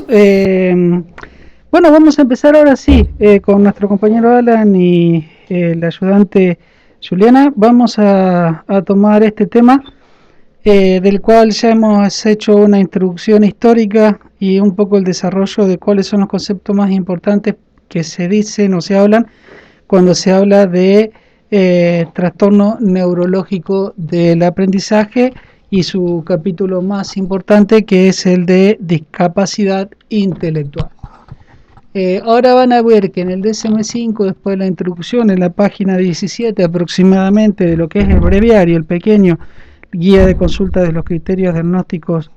Eh, bueno, vamos a empezar ahora sí con nuestro compañero Alan y el ayudante Juliana. Vamos a tomar este tema del cual ya hemos hecho una introducción histórica y un poco el desarrollo de cuáles son los conceptos más importantes que se dicen o se hablan cuando se habla de trastorno neurológico del aprendizaje y su capítulo más importante que es el de discapacidad intelectual. Ahora van a ver que en el DSM-5, después de la introducción, en la página 17 aproximadamente de lo que es el breviario, el pequeño guía de consulta de los criterios diagnósticos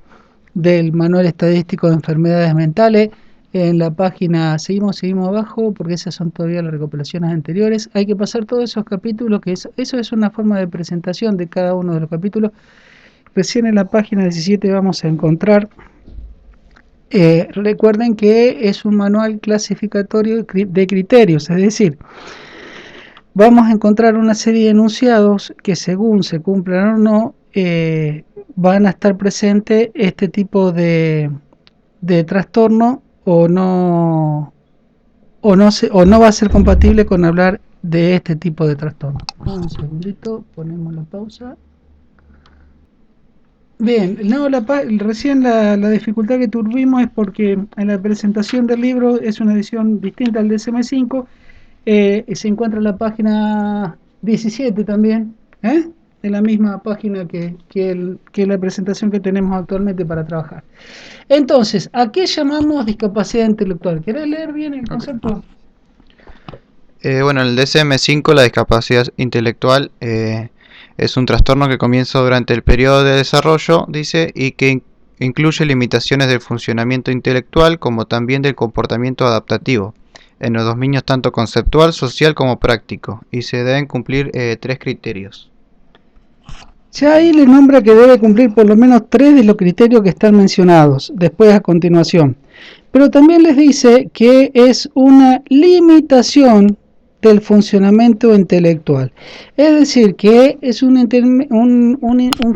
del Manual Estadístico de Enfermedades Mentales, en la página, seguimos abajo, porque esas son todavía las recopilaciones anteriores. Hay que pasar todos esos capítulos, que eso es una forma de presentación de cada uno de los capítulos. Recién en la página 17 vamos a encontrar, recuerden que es un manual clasificatorio de criterios, es decir, vamos a encontrar una serie de enunciados que según se cumplan o no, van a estar presentes este tipo de trastorno o no va a ser compatible con hablar de este tipo de trastorno. Un segundito, ponemos la pausa. Bien, no, recién la dificultad que tuvimos es porque en la presentación del libro es una edición distinta al DSM-5, se encuentra en la página 17 también, en la misma página que la presentación que tenemos actualmente para trabajar. Entonces, ¿a qué llamamos discapacidad intelectual? ¿Querés leer bien el concepto? Bueno, en el DSM-5 la discapacidad intelectual es un trastorno que comienza durante el periodo de desarrollo, dice, y que incluye limitaciones del funcionamiento intelectual como también del comportamiento adaptativo, en los dominios tanto conceptual, social como práctico, y se deben cumplir tres criterios. Ya ahí le nombra que debe cumplir por lo menos 3 de los criterios que están mencionados después a continuación. Pero también les dice que es una limitación del funcionamiento intelectual. Es decir, que es un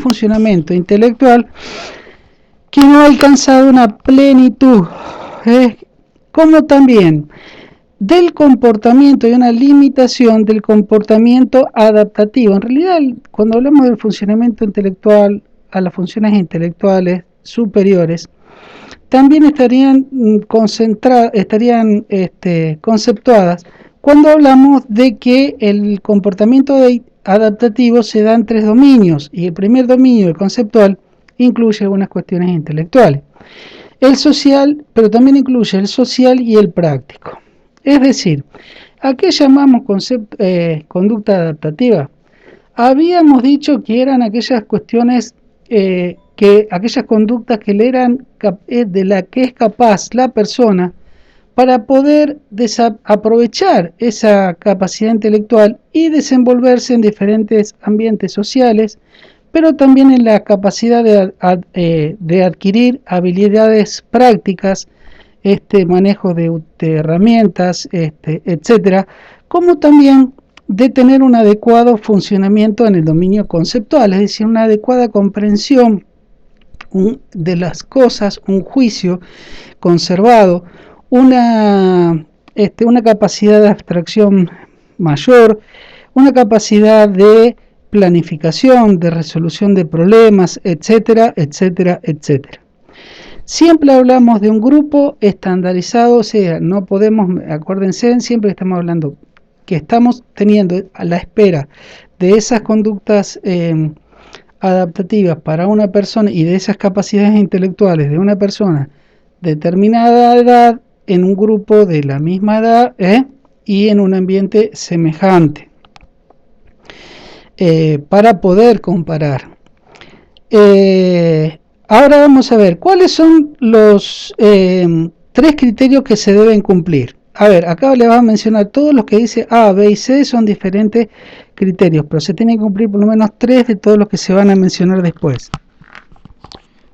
funcionamiento intelectual que no ha alcanzado una plenitud. Como también del comportamiento y una limitación del comportamiento adaptativo. En realidad, cuando hablamos del funcionamiento intelectual a las funciones intelectuales superiores, también estarían conceptuadas cuando hablamos de que el comportamiento adaptativo se da en 3 dominios y el primer dominio, el conceptual, incluye algunas cuestiones intelectuales. El social, pero también incluye el social y el práctico. Es decir, ¿a qué llamamos conducta adaptativa? Habíamos dicho que eran aquellas cuestiones, aquellas conductas que le eran de la que es capaz la persona para poder aprovechar esa capacidad intelectual y desenvolverse en diferentes ambientes sociales, pero también en la capacidad de adquirir habilidades prácticas, manejo de herramientas, etcétera, como también de tener un adecuado funcionamiento en el dominio conceptual, es decir, una adecuada comprensión de las cosas, un juicio conservado, una capacidad de abstracción mayor, una capacidad de planificación, de resolución de problemas, etcétera, etcétera, etcétera. Siempre hablamos de un grupo estandarizado, o sea, no podemos, acuérdense, siempre estamos hablando que estamos teniendo a la espera de esas conductas adaptativas para una persona y de esas capacidades intelectuales de una persona determinada edad en un grupo de la misma edad y en un ambiente semejante para poder comparar. Ahora vamos a ver cuáles son los 3 criterios que se deben cumplir. A ver, acá le vamos a mencionar todos los que dice A, B y C son diferentes criterios, pero se tienen que cumplir por lo menos 3 de todos los que se van a mencionar después.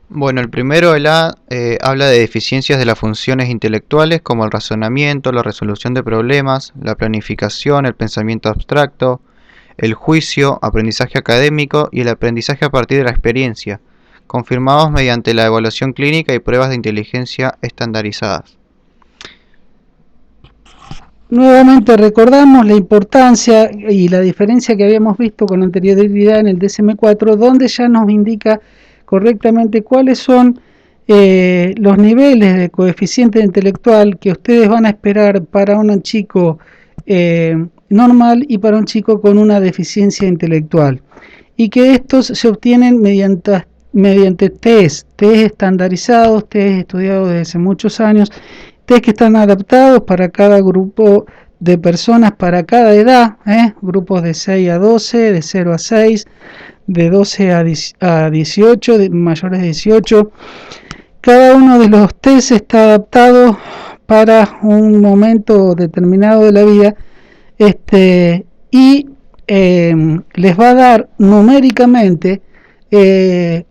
Bueno, el primero, el A, habla de deficiencias de las funciones intelectuales como el razonamiento, la resolución de problemas, la planificación, el pensamiento abstracto, el juicio, aprendizaje académico y el aprendizaje a partir de la experiencia, confirmados mediante la evaluación clínica y pruebas de inteligencia estandarizadas. Nuevamente recordamos la importancia y la diferencia que habíamos visto con anterioridad en el DSM-4, donde ya nos indica correctamente cuáles son los niveles de coeficiente intelectual que ustedes van a esperar para un chico normal y para un chico con una deficiencia intelectual, y que estos se obtienen mediante test estandarizados, test estudiados desde hace muchos años, test que están adaptados para cada grupo de personas, para cada edad, grupos de 6 a 12, de 0 a 6, de 12 a 18, de mayores de 18. Cada uno de los test está adaptado para un momento determinado de la vida, y les va a dar numéricamente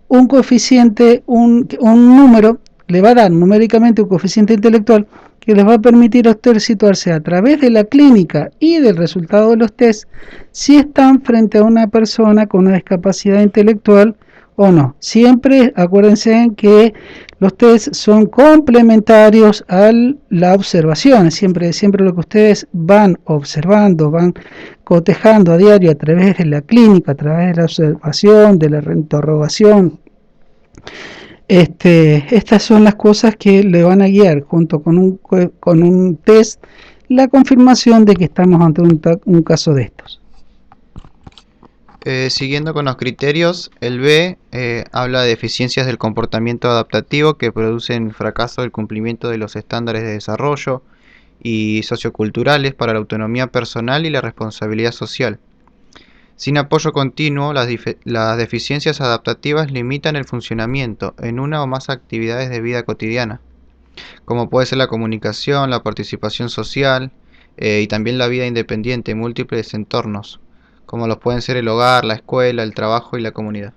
un coeficiente, un número, le va a dar numéricamente un coeficiente intelectual que les va a permitir a ustedes situarse a través de la clínica y del resultado de los test si están frente a una persona con una discapacidad intelectual o no. Siempre acuérdense que los test son complementarios a la observación. Siempre lo que ustedes van observando, van cotejando a diario a través de la clínica, a través de la observación, de la reinterrogación. Estas son las cosas que le van a guiar junto con un test la confirmación de que estamos ante un caso de estos. Siguiendo con los criterios, el B habla de deficiencias del comportamiento adaptativo que producen fracaso del cumplimiento de los estándares de desarrollo y socioculturales para la autonomía personal y la responsabilidad social. Sin apoyo continuo, las deficiencias adaptativas limitan el funcionamiento en una o más actividades de vida cotidiana, como puede ser la comunicación, la participación social y también la vida independiente en múltiples entornos, como los pueden ser el hogar, la escuela, el trabajo y la comunidad.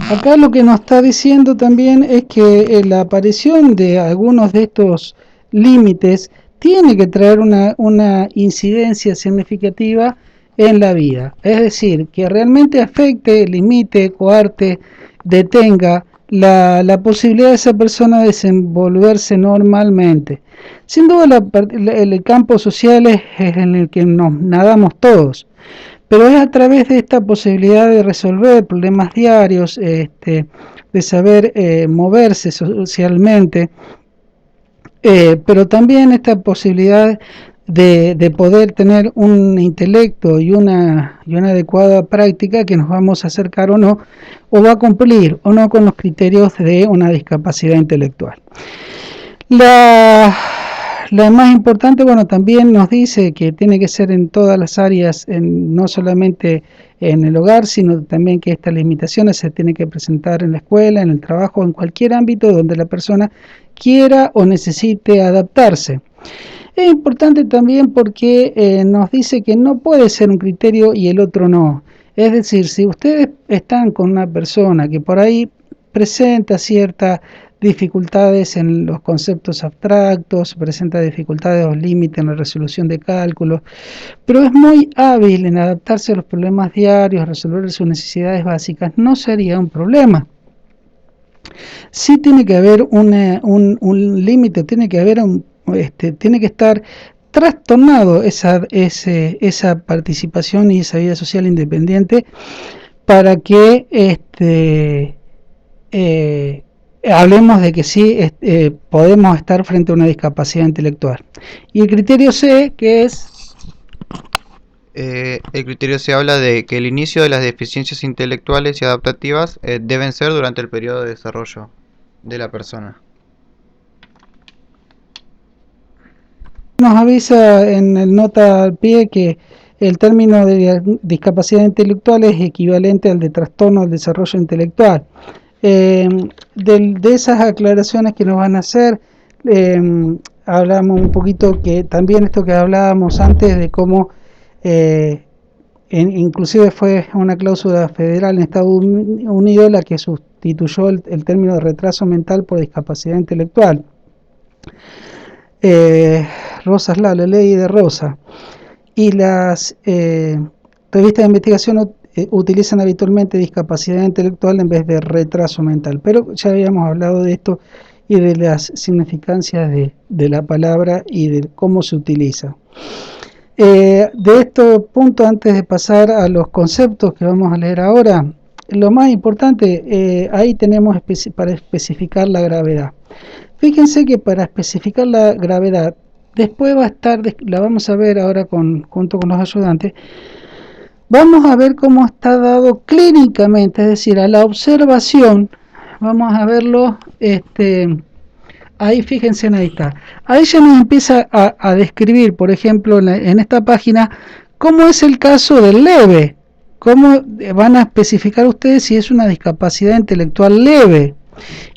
Acá lo que nos está diciendo también es que la aparición de algunos de estos límites tiene que traer una incidencia significativa en la vida, es decir, que realmente afecte, limite, coarte, detenga la posibilidad de esa persona de desenvolverse normalmente. Sin duda el campo social es en el que nos nadamos todos, pero es a través de esta posibilidad de resolver problemas diarios, de saber moverse socialmente, pero también esta posibilidad de poder tener un intelecto y una adecuada práctica que nos vamos a acercar o no, o va a cumplir o no con los criterios de una discapacidad intelectual. La más importante, bueno, también nos dice que tiene que ser en todas las áreas, no solamente en el hogar, sino también que estas limitaciones se tienen que presentar en la escuela, en el trabajo, en cualquier ámbito donde la persona quiera o necesite adaptarse. Es importante también porque nos dice que no puede ser un criterio y el otro no. Es decir, si ustedes están con una persona que por ahí presenta ciertas dificultades en los conceptos abstractos, presenta dificultades o límites en la resolución de cálculos, pero es muy hábil en adaptarse a los problemas diarios, resolver sus necesidades básicas, no sería un problema. Sí tiene que haber un límite, tiene que haber tiene que estar trastornado esa participación y esa vida social independiente para que hablemos de que sí podemos estar frente a una discapacidad intelectual. Y el criterio C, que es... El criterio C habla de que el inicio de las deficiencias intelectuales y adaptativas deben ser durante el periodo de desarrollo de la persona. Nos avisa en el nota al pie que el término de discapacidad intelectual es equivalente al de trastorno del desarrollo intelectual. De esas aclaraciones que nos van a hacer, hablamos un poquito que también esto que hablábamos antes de cómo inclusive fue una cláusula federal en Estados Unidos la que sustituyó el término de retraso mental por discapacidad intelectual. La ley de Rosa, y las revistas de investigación utilizan habitualmente discapacidad intelectual en vez de retraso mental. Pero ya habíamos hablado de esto y de las significancias de la palabra y de cómo se utiliza. De estos puntos, antes de pasar a los conceptos que vamos a leer ahora, lo más importante, ahí tenemos para especificar la gravedad. Fíjense que para especificar la gravedad, después va a estar, la vamos a ver ahora junto con los ayudantes, vamos a ver cómo está dado clínicamente, es decir, a la observación, vamos a verlo, ahí fíjense, ahí está. Ahí ya nos empieza a describir, por ejemplo, en esta página, cómo es el caso del leve, cómo van a especificar ustedes si es una discapacidad intelectual leve.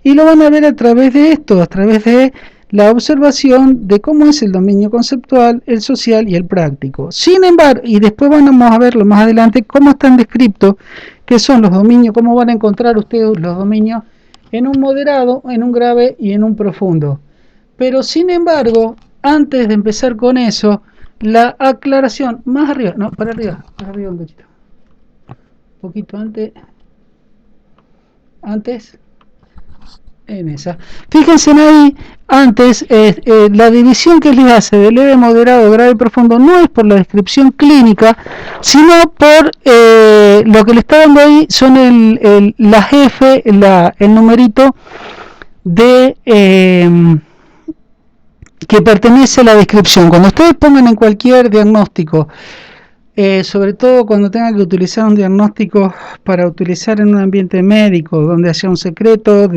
Y lo van a ver a través de esto, a través de la observación de cómo es el dominio conceptual, el social y el práctico. Sin embargo, y después vamos a verlo más adelante, cómo están descritos, qué son los dominios, cómo van a encontrar ustedes los dominios en un moderado, en un grave y en un profundo. Pero sin embargo, antes de empezar con eso, la aclaración, más arriba, no, para arriba un cachito. Un poquito antes, en esa. Fíjense ahí, antes, la división que les hace de leve, moderado, grave y profundo no es por la descripción clínica, sino por lo que le está dando ahí son las F, el numerito de que pertenece a la descripción. Cuando ustedes pongan en cualquier diagnóstico, sobre todo cuando tengan que utilizar un diagnóstico para utilizar en un ambiente médico, donde haya un secreto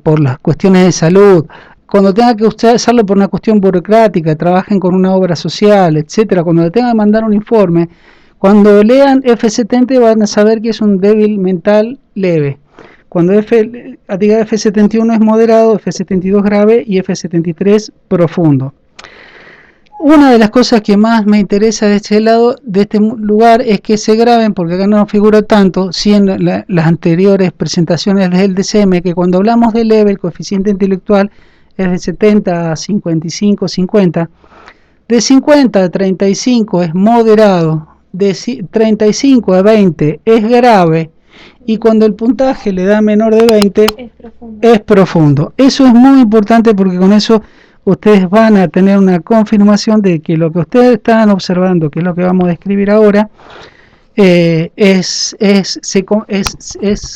por las cuestiones de salud, cuando tenga que usarlo por una cuestión burocrática, trabajen con una obra social, etcétera, cuando le tengan que mandar un informe, cuando lean F70 van a saber que es un débil mental leve. Cuando F71 es moderado, F72 grave y F73 profundo. Una de las cosas que más me interesa de este lado, de este lugar, es que se graben, porque acá no figura tanto, si en las anteriores presentaciones del DCM, que cuando hablamos de leve, el coeficiente intelectual es de 70 a 55, 50, de 50 a 35 es moderado, de 35 a 20 es grave, y cuando el puntaje le da menor de 20 es profundo. Eso es muy importante porque con eso ustedes van a tener una confirmación de que lo que ustedes están observando, que es lo que vamos a describir ahora, es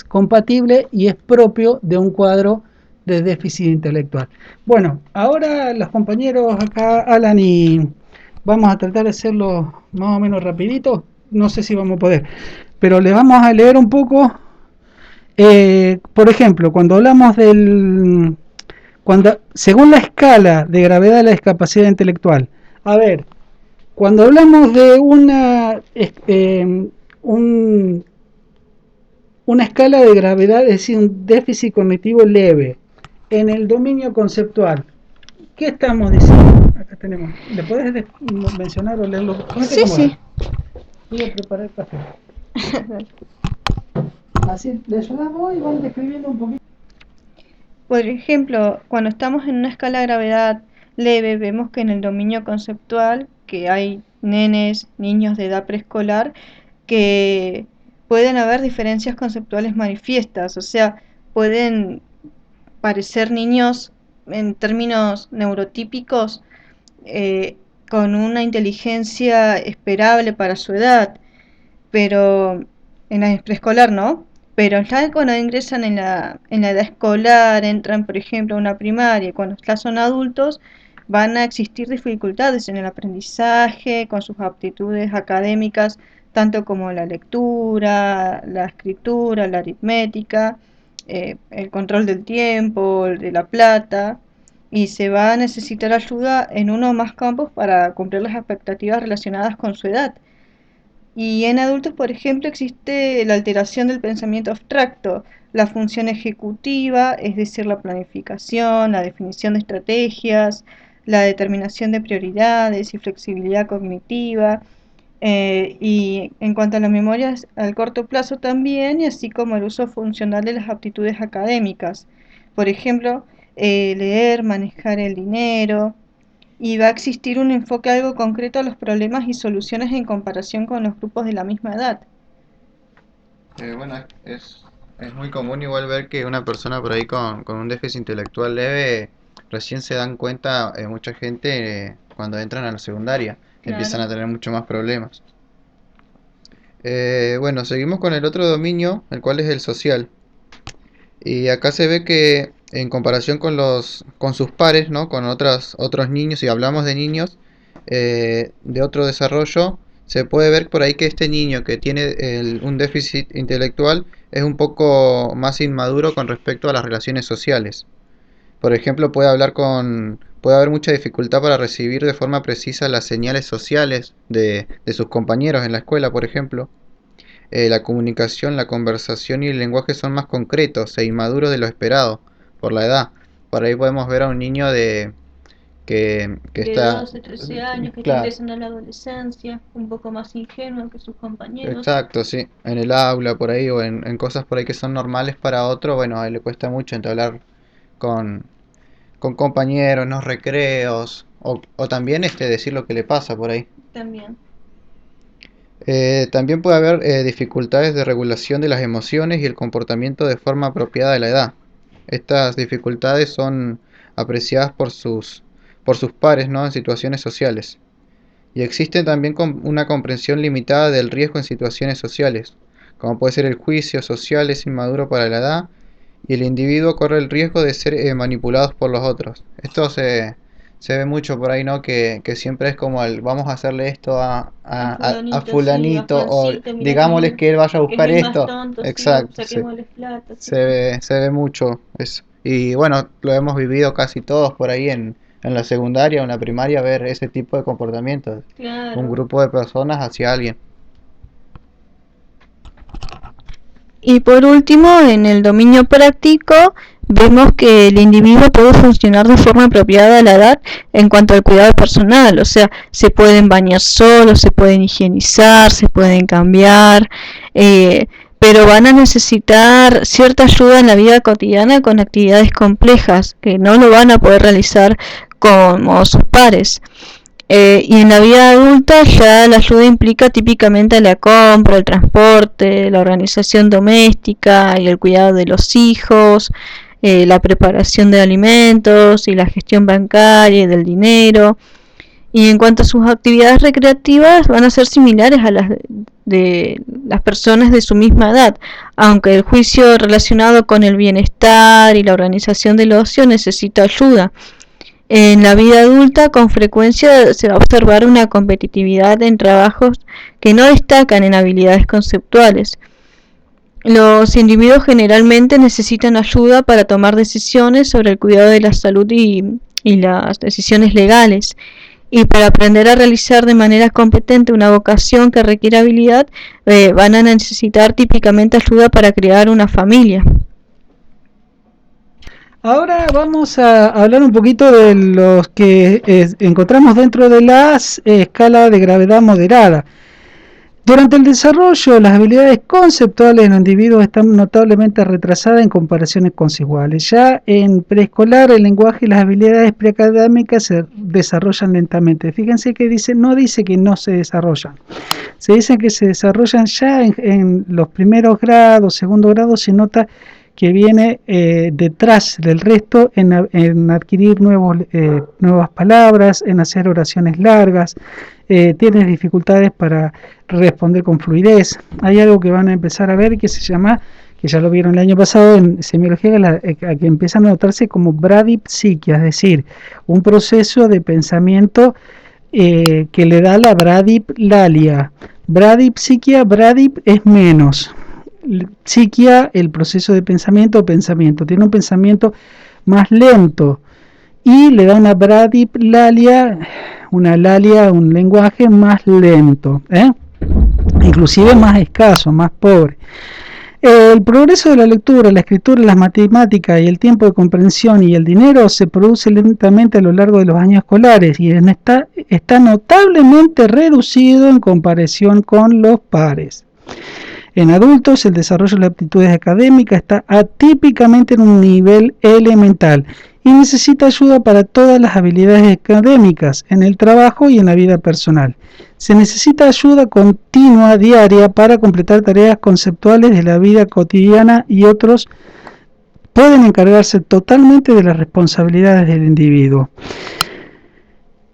compatible y es propio de un cuadro de déficit intelectual. Bueno, ahora los compañeros acá, Alan, y vamos a tratar de hacerlo más o menos rapidito, no sé si vamos a poder, pero les vamos a leer un poco, por ejemplo, cuando hablamos según la escala de gravedad de la discapacidad intelectual, a ver, cuando hablamos de una escala de gravedad, es decir, un déficit cognitivo leve, en el dominio conceptual, ¿qué estamos diciendo? Acá tenemos. ¿Le puedes mencionar o leerlo? Sí. Voy a preparar el café. Así, le ayudamos y van describiendo un poquito. Por ejemplo, cuando estamos en una escala de gravedad leve, vemos que en el dominio conceptual, que hay niños de edad preescolar, que pueden haber diferencias conceptuales manifiestas, o sea, pueden parecer niños en términos neurotípicos con una inteligencia esperable para su edad, pero en la preescolar no. Pero ya cuando ingresan en la edad escolar, entran por ejemplo a una primaria, cuando ya son adultos, van a existir dificultades en el aprendizaje, con sus aptitudes académicas, tanto como la lectura, la escritura, la aritmética, el control del tiempo, de la plata, y se va a necesitar ayuda en uno o más campos para cumplir las expectativas relacionadas con su edad. Y en adultos, por ejemplo, existe la alteración del pensamiento abstracto, la función ejecutiva, es decir, la planificación, la definición de estrategias, la determinación de prioridades y flexibilidad cognitiva. Y en cuanto a las memorias al corto plazo también, y así como el uso funcional de las aptitudes académicas. Por ejemplo, leer, manejar el dinero, y va a existir un enfoque algo concreto a los problemas y soluciones en comparación con los grupos de la misma edad. Bueno, es muy común igual ver que una persona por ahí con un déficit intelectual leve recién se dan cuenta mucha gente cuando entran a la secundaria, empiezan Claro. a tener mucho más problemas. Bueno, seguimos con el otro dominio, el cual es el social. Y acá se ve que en comparación con sus pares, ¿no? Con otros niños, si hablamos de niños de otro desarrollo, se puede ver por ahí que este niño que tiene un déficit intelectual es un poco más inmaduro con respecto a las relaciones sociales. Por ejemplo, puede haber mucha dificultad para recibir de forma precisa las señales sociales de sus compañeros en la escuela, por ejemplo. La comunicación, la conversación y el lenguaje son más concretos e inmaduros de lo esperado por la edad. Por ahí podemos ver a un niño que De está, 12, 13 años, que está claro, ingresando a la adolescencia, un poco más ingenuo que sus compañeros. exacto, sí, en el aula por ahí o en cosas por ahí que son normales para otro, bueno, a él le cuesta mucho entablar con, con compañeros, en los recreos, o también decir lo que le pasa por ahí. También. También puede haber dificultades de regulación de las emociones y el comportamiento de forma apropiada de la edad. Estas dificultades son apreciadas por sus pares, ¿no? En situaciones sociales. Y existe también una comprensión limitada del riesgo en situaciones sociales, como puede ser el juicio social es inmaduro para la edad y el individuo corre el riesgo de ser manipulados por los otros. Se ve mucho por ahí, ¿no? Que siempre es como el vamos a hacerle esto a Sí, a fulanito o Juancito, mira digámosles que él vaya a que es buscar el más esto. tonto, sí, o Exacto, sí. saquémosle plata, sí, sí. Se ve mucho eso. Y bueno, lo hemos vivido casi todos por ahí en la secundaria o en la primaria, ver ese tipo de comportamientos. Un Claro. grupo de personas hacia alguien. Y por último, en el dominio práctico, vemos que el individuo puede funcionar de forma apropiada a la edad en cuanto al cuidado personal, o sea, se pueden bañar solos, se pueden higienizar, se pueden cambiar, pero van a necesitar cierta ayuda en la vida cotidiana con actividades complejas que no lo van a poder realizar como sus pares. Y en la vida adulta ya la ayuda implica típicamente la compra, el transporte, la organización doméstica y el cuidado de los hijos, la preparación de alimentos y la gestión bancaria y del dinero. Y en cuanto a sus actividades recreativas, van a ser similares a las de las personas de su misma edad, aunque el juicio relacionado con el bienestar y la organización del ocio necesita ayuda. En la vida adulta, con frecuencia se va a observar una competitividad en trabajos que no destacan en habilidades conceptuales. Los individuos generalmente necesitan ayuda para tomar decisiones sobre el cuidado de la salud y las decisiones legales. Y para aprender a realizar de manera competente una vocación que requiere habilidad, van a necesitar típicamente ayuda para crear una familia. Ahora vamos a hablar un poquito de los que encontramos dentro de la escala de gravedad moderada. Durante el desarrollo, las habilidades conceptuales de los individuos están notablemente retrasadas en comparaciones con sus iguales. Ya en preescolar, el lenguaje y las habilidades preacadémicas se desarrollan lentamente. Fíjense que no dice que no se desarrollan. Se dice que se desarrollan ya en los primeros grados, segundo grado, se nota que viene detrás del resto en adquirir nuevas palabras, en hacer oraciones largas, tienes dificultades para responder con fluidez. Hay algo que van a empezar a ver que se llama, que ya lo vieron el año pasado en semiología, que empiezan a notarse como bradipsiquia, es decir, un proceso de pensamiento que le da la bradiplalia. Bradipsiquia, bradip es menos. Psiquia, el proceso de pensamiento, tiene un pensamiento más lento y le da una bradiplalia, un lenguaje más lento, inclusive más escaso, más pobre. El progreso de la lectura, la escritura, las matemáticas y el tiempo de comprensión y el dinero se produce lentamente a lo largo de los años escolares y está notablemente reducido en comparación con los pares. En adultos, el desarrollo de las aptitudes académicas está atípicamente en un nivel elemental y necesita ayuda para todas las habilidades académicas, en el trabajo y en la vida personal. Se necesita ayuda continua, diaria, para completar tareas conceptuales de la vida cotidiana y otros pueden encargarse totalmente de las responsabilidades del individuo.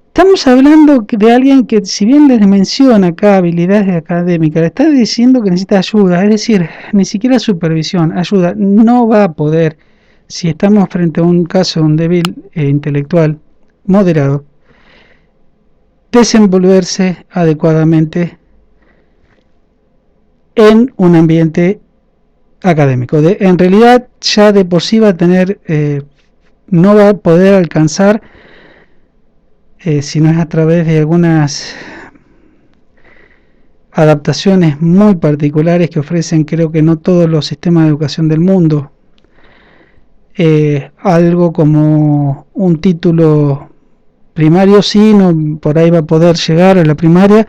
Estamos hablando de alguien que, si bien les menciona acá habilidades académicas, le está diciendo que necesita ayuda, es decir, ni siquiera supervisión, ayuda. No va a poder, si estamos frente a un caso de un débil intelectual moderado, desenvolverse adecuadamente en un ambiente académico. En realidad, ya de por sí va a tener, no va a poder alcanzar, si no es a través de algunas adaptaciones muy particulares que ofrecen, creo que no todos los sistemas de educación del mundo, algo como un título primario, sí, no, por ahí va a poder llegar a la primaria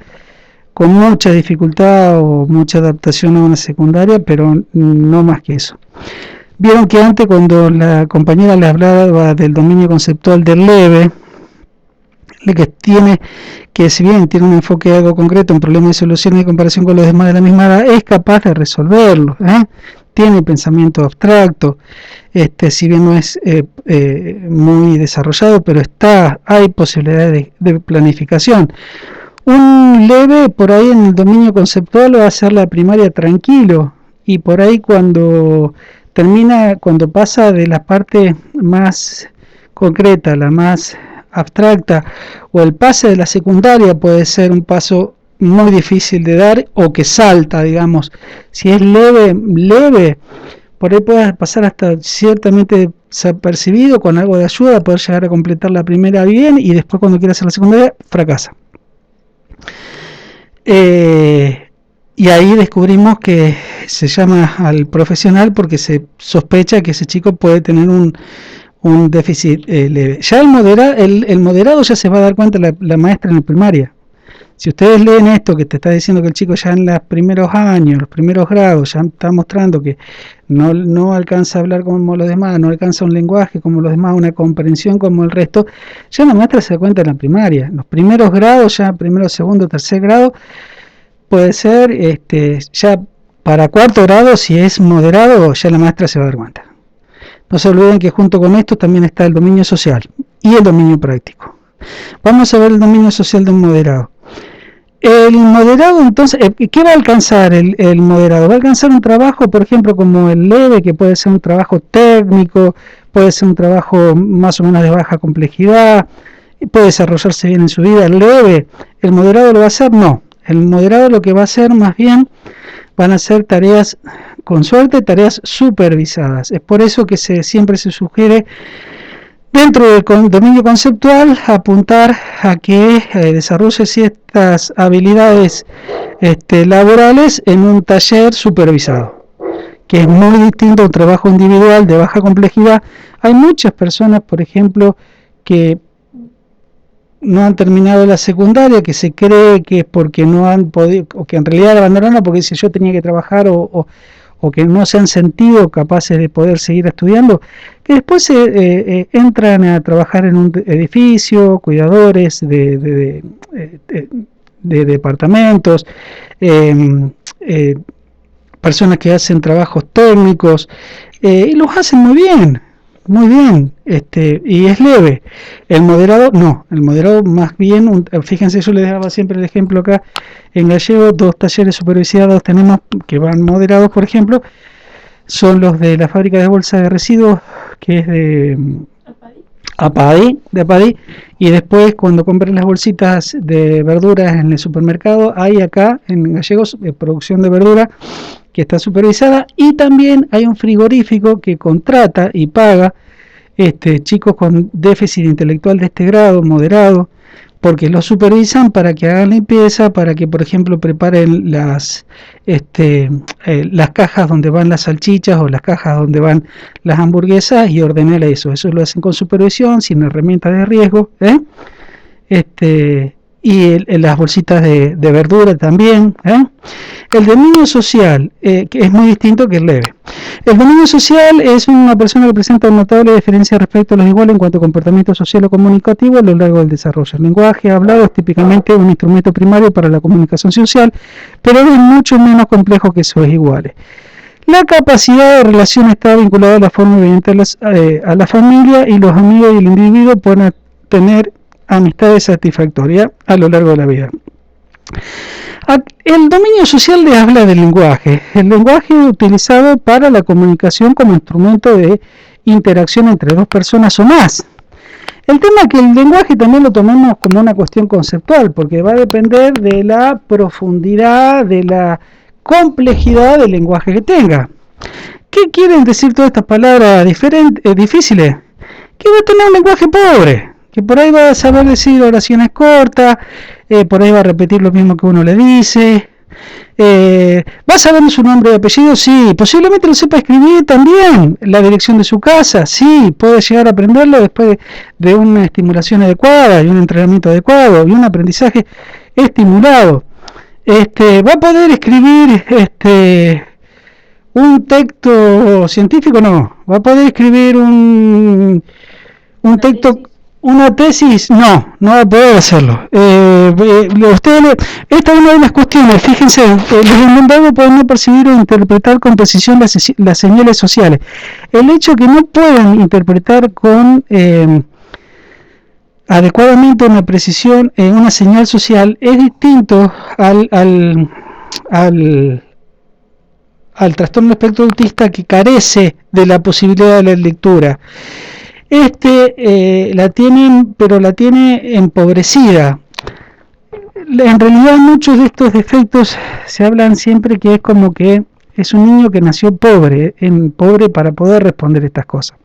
con mucha dificultad o mucha adaptación a una secundaria, pero no más que eso. Vieron que antes, cuando la compañera les hablaba del dominio conceptual del leve, que tiene, que si bien tiene un enfoque algo concreto, un problema de solución en comparación con los demás de la misma edad, es capaz de resolverlo, tiene pensamiento abstracto, si bien no es muy desarrollado, pero hay posibilidades de planificación. Un leve por ahí en el dominio conceptual va a hacer la primaria tranquilo, y por ahí cuando pasa de la parte más concreta, la más abstracta, o el pase de la secundaria, puede ser un paso muy difícil de dar, o que salta, digamos. Si es leve, por ahí puede pasar hasta ciertamente desapercibido, con algo de ayuda, poder llegar a completar la primera bien, y después cuando quiera hacer la secundaria, fracasa. Y ahí descubrimos que se llama al profesional porque se sospecha que ese chico puede tener un déficit leve. Ya el moderado ya se va a dar cuenta la maestra en la primaria. Si ustedes leen esto que te está diciendo que el chico ya en los primeros años, los primeros grados, ya está mostrando que no alcanza a hablar como los demás, no alcanza un lenguaje como los demás, una comprensión como el resto, ya la maestra se da cuenta en la primaria. Los primeros grados, ya primero, segundo, tercer grado, puede ser ya para cuarto grado, si es moderado, ya la maestra se va a dar cuenta. No se olviden que junto con esto también está el dominio social y el dominio práctico. Vamos a ver el dominio social de un moderado. El moderado, entonces, ¿qué va a alcanzar el moderado? Va a alcanzar un trabajo, por ejemplo, como el leve, que puede ser un trabajo técnico, puede ser un trabajo más o menos de baja complejidad, puede desarrollarse bien en su vida. El leve, ¿el moderado lo va a hacer? No. El moderado lo que va a hacer más bien van a ser tareas, con suerte, tareas supervisadas. Es por eso que siempre se sugiere, dentro del dominio conceptual, apuntar a que desarrolle ciertas habilidades laborales en un taller supervisado, que es muy distinto a un trabajo individual de baja complejidad. Hay muchas personas, por ejemplo, que no han terminado la secundaria, que se cree que es porque no han podido, o que en realidad abandonaron porque dice yo tenía que trabajar, o que no se han sentido capaces de poder seguir estudiando, que después entran a trabajar en un edificio, cuidadores de departamentos, personas que hacen trabajos técnicos, y los hacen muy bien, y es leve. El moderado no, el moderado más bien, fíjense, yo les daba siempre el ejemplo acá en gallego, 2 talleres supervisados tenemos que van moderados, por ejemplo, son los de la fábrica de bolsas de residuos, que es de Apadi, y después cuando compren las bolsitas de verduras en el supermercado, hay acá en gallegos producción de verdura que está supervisada, y también hay un frigorífico que contrata y paga chicos con déficit intelectual de este grado, moderado, porque los supervisan para que hagan limpieza, para que, por ejemplo, preparen las cajas donde van las salchichas o las cajas donde van las hamburguesas, y ordenar eso lo hacen con supervisión, sin herramientas de riesgo, y las bolsitas de verdura también. El dominio social, que es muy distinto que el leve. El dominio social es una persona que presenta una notable diferencia respecto a los iguales en cuanto a comportamiento social o comunicativo a lo largo del desarrollo. El lenguaje hablado es típicamente un instrumento primario para la comunicación social, pero es mucho menos complejo que sus iguales. La capacidad de relación está vinculada a la forma evidente a la familia, y los amigos y el individuo pueden tener amistades satisfactorias a lo largo de la vida. El dominio social le habla del lenguaje. El lenguaje es utilizado para la comunicación como instrumento de interacción entre dos personas o más. El tema es que el lenguaje también lo tomemos como una cuestión conceptual, porque va a depender de la profundidad, de la complejidad del lenguaje que tenga. ¿Qué quieren decir todas estas palabras difíciles? Que va a tener un lenguaje pobre, que por ahí va a saber decir oraciones cortas, por ahí va a repetir lo mismo que uno le dice, va a saber su nombre y apellido, sí, posiblemente lo sepa escribir también, la dirección de su casa, sí, puede llegar a aprenderlo después de una estimulación adecuada y un entrenamiento adecuado y un aprendizaje estimulado. Va a poder escribir un texto científico, no, va a poder escribir un texto, una tesis, no va a poder hacerlo. Esta es una de las cuestiones. Fíjense, los inventores pueden no percibir o interpretar con precisión las señales sociales. El hecho que no puedan interpretar con adecuadamente una precisión una señal social es distinto al trastorno espectro autista, que carece de la posibilidad de la lectura. La tienen, pero la tiene empobrecida. En realidad muchos de estos defectos se hablan siempre que es como que es un niño que nació pobre para poder responder estas cosas.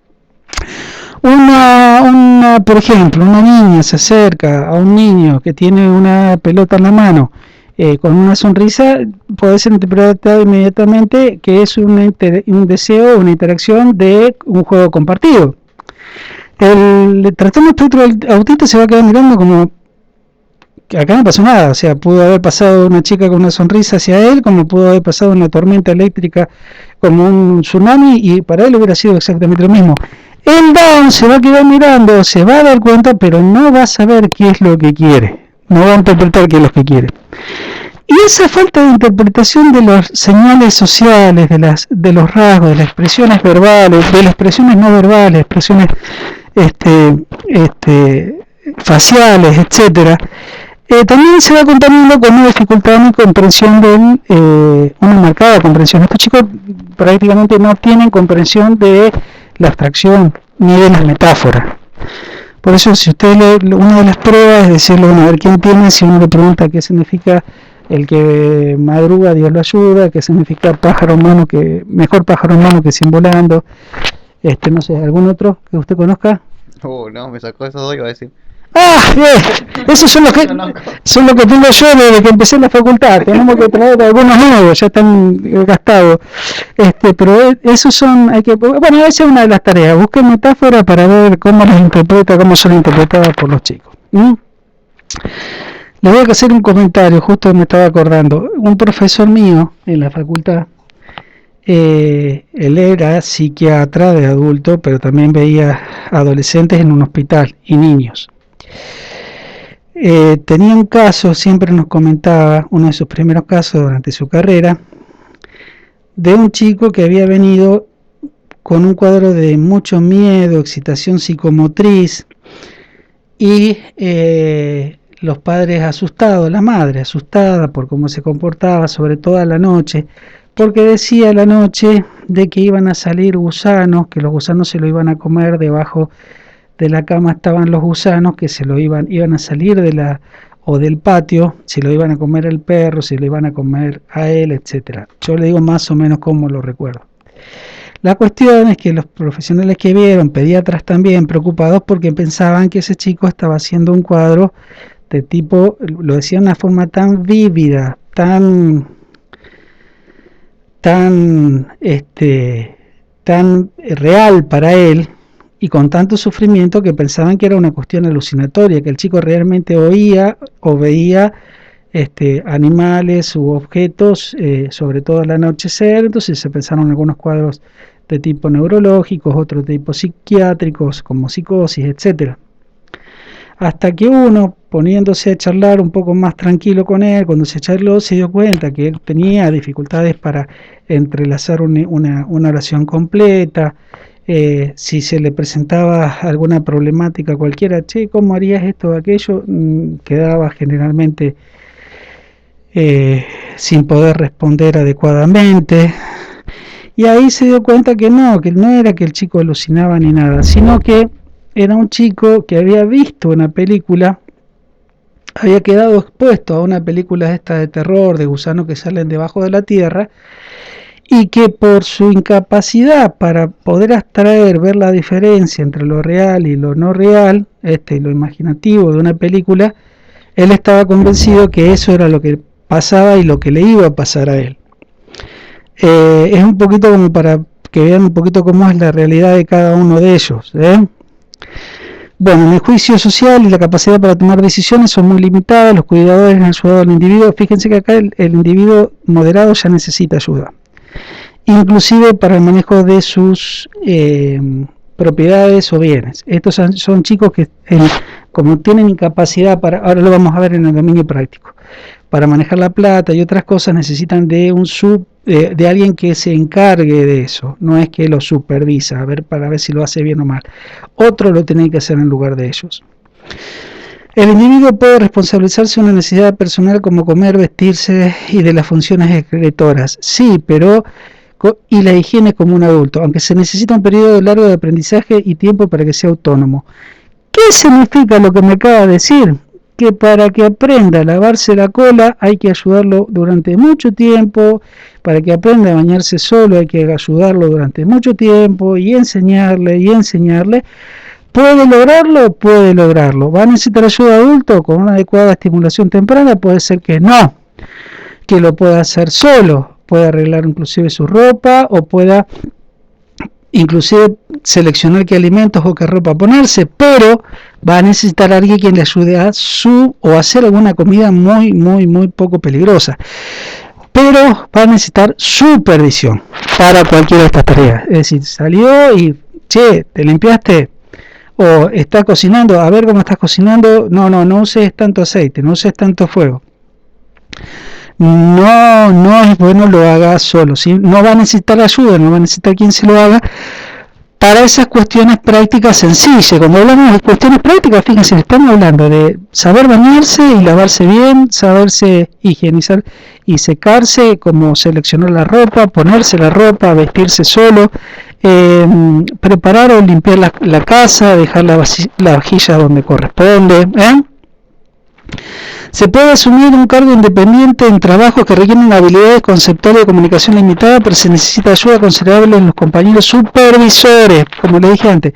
Por ejemplo, una niña se acerca a un niño que tiene una pelota en la mano con una sonrisa, puede ser interpretado inmediatamente que es un deseo, una interacción de un juego compartido. El trastorno espectro autista se va a quedar mirando como que acá no pasó nada, o sea, pudo haber pasado una chica con una sonrisa hacia él, como pudo haber pasado una tormenta eléctrica, como un tsunami, y para él hubiera sido exactamente lo mismo. El Down se va a quedar mirando, se va a dar cuenta, pero no va a saber qué es lo que quiere, no va a interpretar qué es lo que quiere. Y esa falta de interpretación de las señales sociales, de los rasgos, de las expresiones verbales, de las expresiones no verbales, expresiones faciales, etcétera, también se va contaminando con una dificultad en comprensión una marcada comprensión. Estos chicos prácticamente no tienen comprensión de la abstracción ni de las metáforas. Por eso, si usted una de las pruebas es decirle, bueno, a ver quién tiene, si uno le pregunta qué significa el que madruga, Dios lo ayuda, qué significa pájaro humano, mejor pájaro humano que 100 volando, no sé, ¿algún otro que usted conozca? No, me sacó esos dos, iba a decir. Esos son los que tengo yo desde que empecé en la facultad. Tenemos que traer algunos nuevos, ya están gastados. Pero esos son, bueno, esa es una de las tareas. Busquen metáforas para ver cómo son interpretadas por los chicos. Les voy a hacer un comentario, justo me estaba acordando. Un profesor mío en la facultad, él era psiquiatra de adulto, pero también veía adolescentes en un hospital y niños. Tenía un caso, siempre nos comentaba, uno de sus primeros casos durante su carrera, de un chico que había venido con un cuadro de mucho miedo, excitación psicomotriz, y los padres asustados, la madre asustada por cómo se comportaba, sobre todo a la noche, porque decía a la noche de que iban a salir gusanos, que los gusanos se lo iban a comer. Debajo de la cama estaban los gusanos que iban a salir del patio, se lo iban a comer el perro, se lo iban a comer a él, etcétera. Yo le digo más o menos cómo lo recuerdo. La cuestión es que los profesionales que vieron, pediatras también, preocupados porque pensaban que ese chico estaba haciendo un cuadro de tipo, lo decía de una forma tan vívida, tan real para él, y con tanto sufrimiento que pensaban que era una cuestión alucinatoria, que el chico realmente oía o veía animales u objetos, sobre todo al anochecer. Entonces se pensaron algunos cuadros de tipo neurológicos, otros de tipo psiquiátricos, como psicosis, etcétera. Hasta que uno, poniéndose a charlar un poco más tranquilo con él, cuando se charló, se dio cuenta que él tenía dificultades para entrelazar una oración completa. Si se le presentaba alguna problemática cualquiera, che, ¿cómo harías esto o aquello? Quedaba generalmente sin poder responder adecuadamente. Y ahí se dio cuenta que no era que el chico alucinaba ni nada, sino que era un chico que había visto una película, había quedado expuesto a una película esta de terror, de gusanos que salen debajo de la tierra, y que por su incapacidad para poder abstraer, ver la diferencia entre lo real y lo no real, lo imaginativo de una película, él estaba convencido que eso era lo que pasaba y lo que le iba a pasar a él. Es un poquito como para que vean un poquito cómo es la realidad de cada uno de ellos. Bueno, en el juicio social y la capacidad para tomar decisiones son muy limitadas. Los cuidadores han ayudado al individuo. Fíjense que acá el individuo moderado ya necesita ayuda, inclusive para el manejo de sus propiedades o bienes. Estos son chicos que, como tienen incapacidad para, ahora lo vamos a ver en el dominio práctico, para manejar la plata y otras cosas, necesitan de de alguien que se encargue de eso. No es que lo supervisa para ver si lo hace bien o mal. Otro lo tiene que hacer en lugar de ellos. El individuo puede responsabilizarse de una necesidad personal como comer, vestirse y de las funciones excretoras. Sí, pero y la higiene como un adulto, aunque se necesita un periodo largo de aprendizaje y tiempo para que sea autónomo. ¿Qué significa lo que me acaba de decir? Que para que aprenda a lavarse la cola hay que ayudarlo durante mucho tiempo, para que aprenda a bañarse solo hay que ayudarlo durante mucho tiempo y enseñarle. ¿Puede lograrlo? Puede lograrlo. ¿Va a necesitar ayuda adulto con una adecuada estimulación temprana? Puede ser que no, que lo pueda hacer solo, puede arreglar inclusive su ropa o pueda inclusive seleccionar qué alimentos o qué ropa ponerse, pero va a necesitar a alguien quien le ayude a hacer alguna comida muy poco peligrosa, pero va a necesitar supervisión para cualquiera de estas tareas. Es decir, salió y, che, ¿te limpiaste? O está cocinando, a ver cómo estás cocinando, no uses tanto aceite, no uses tanto fuego. No es bueno lo haga solo, ¿sí? No va a necesitar ayuda, no va a necesitar quien se lo haga para esas cuestiones prácticas sencillas. Cuando hablamos de cuestiones prácticas, fíjense, estamos hablando de saber bañarse y lavarse bien, saberse higienizar y secarse, como seleccionar la ropa, ponerse la ropa, vestirse solo, preparar o limpiar la casa, dejar la vajilla donde corresponde, Se puede asumir un cargo independiente en trabajos que requieren habilidades conceptuales de comunicación limitada, pero se necesita ayuda considerable en los compañeros supervisores, como le dije antes.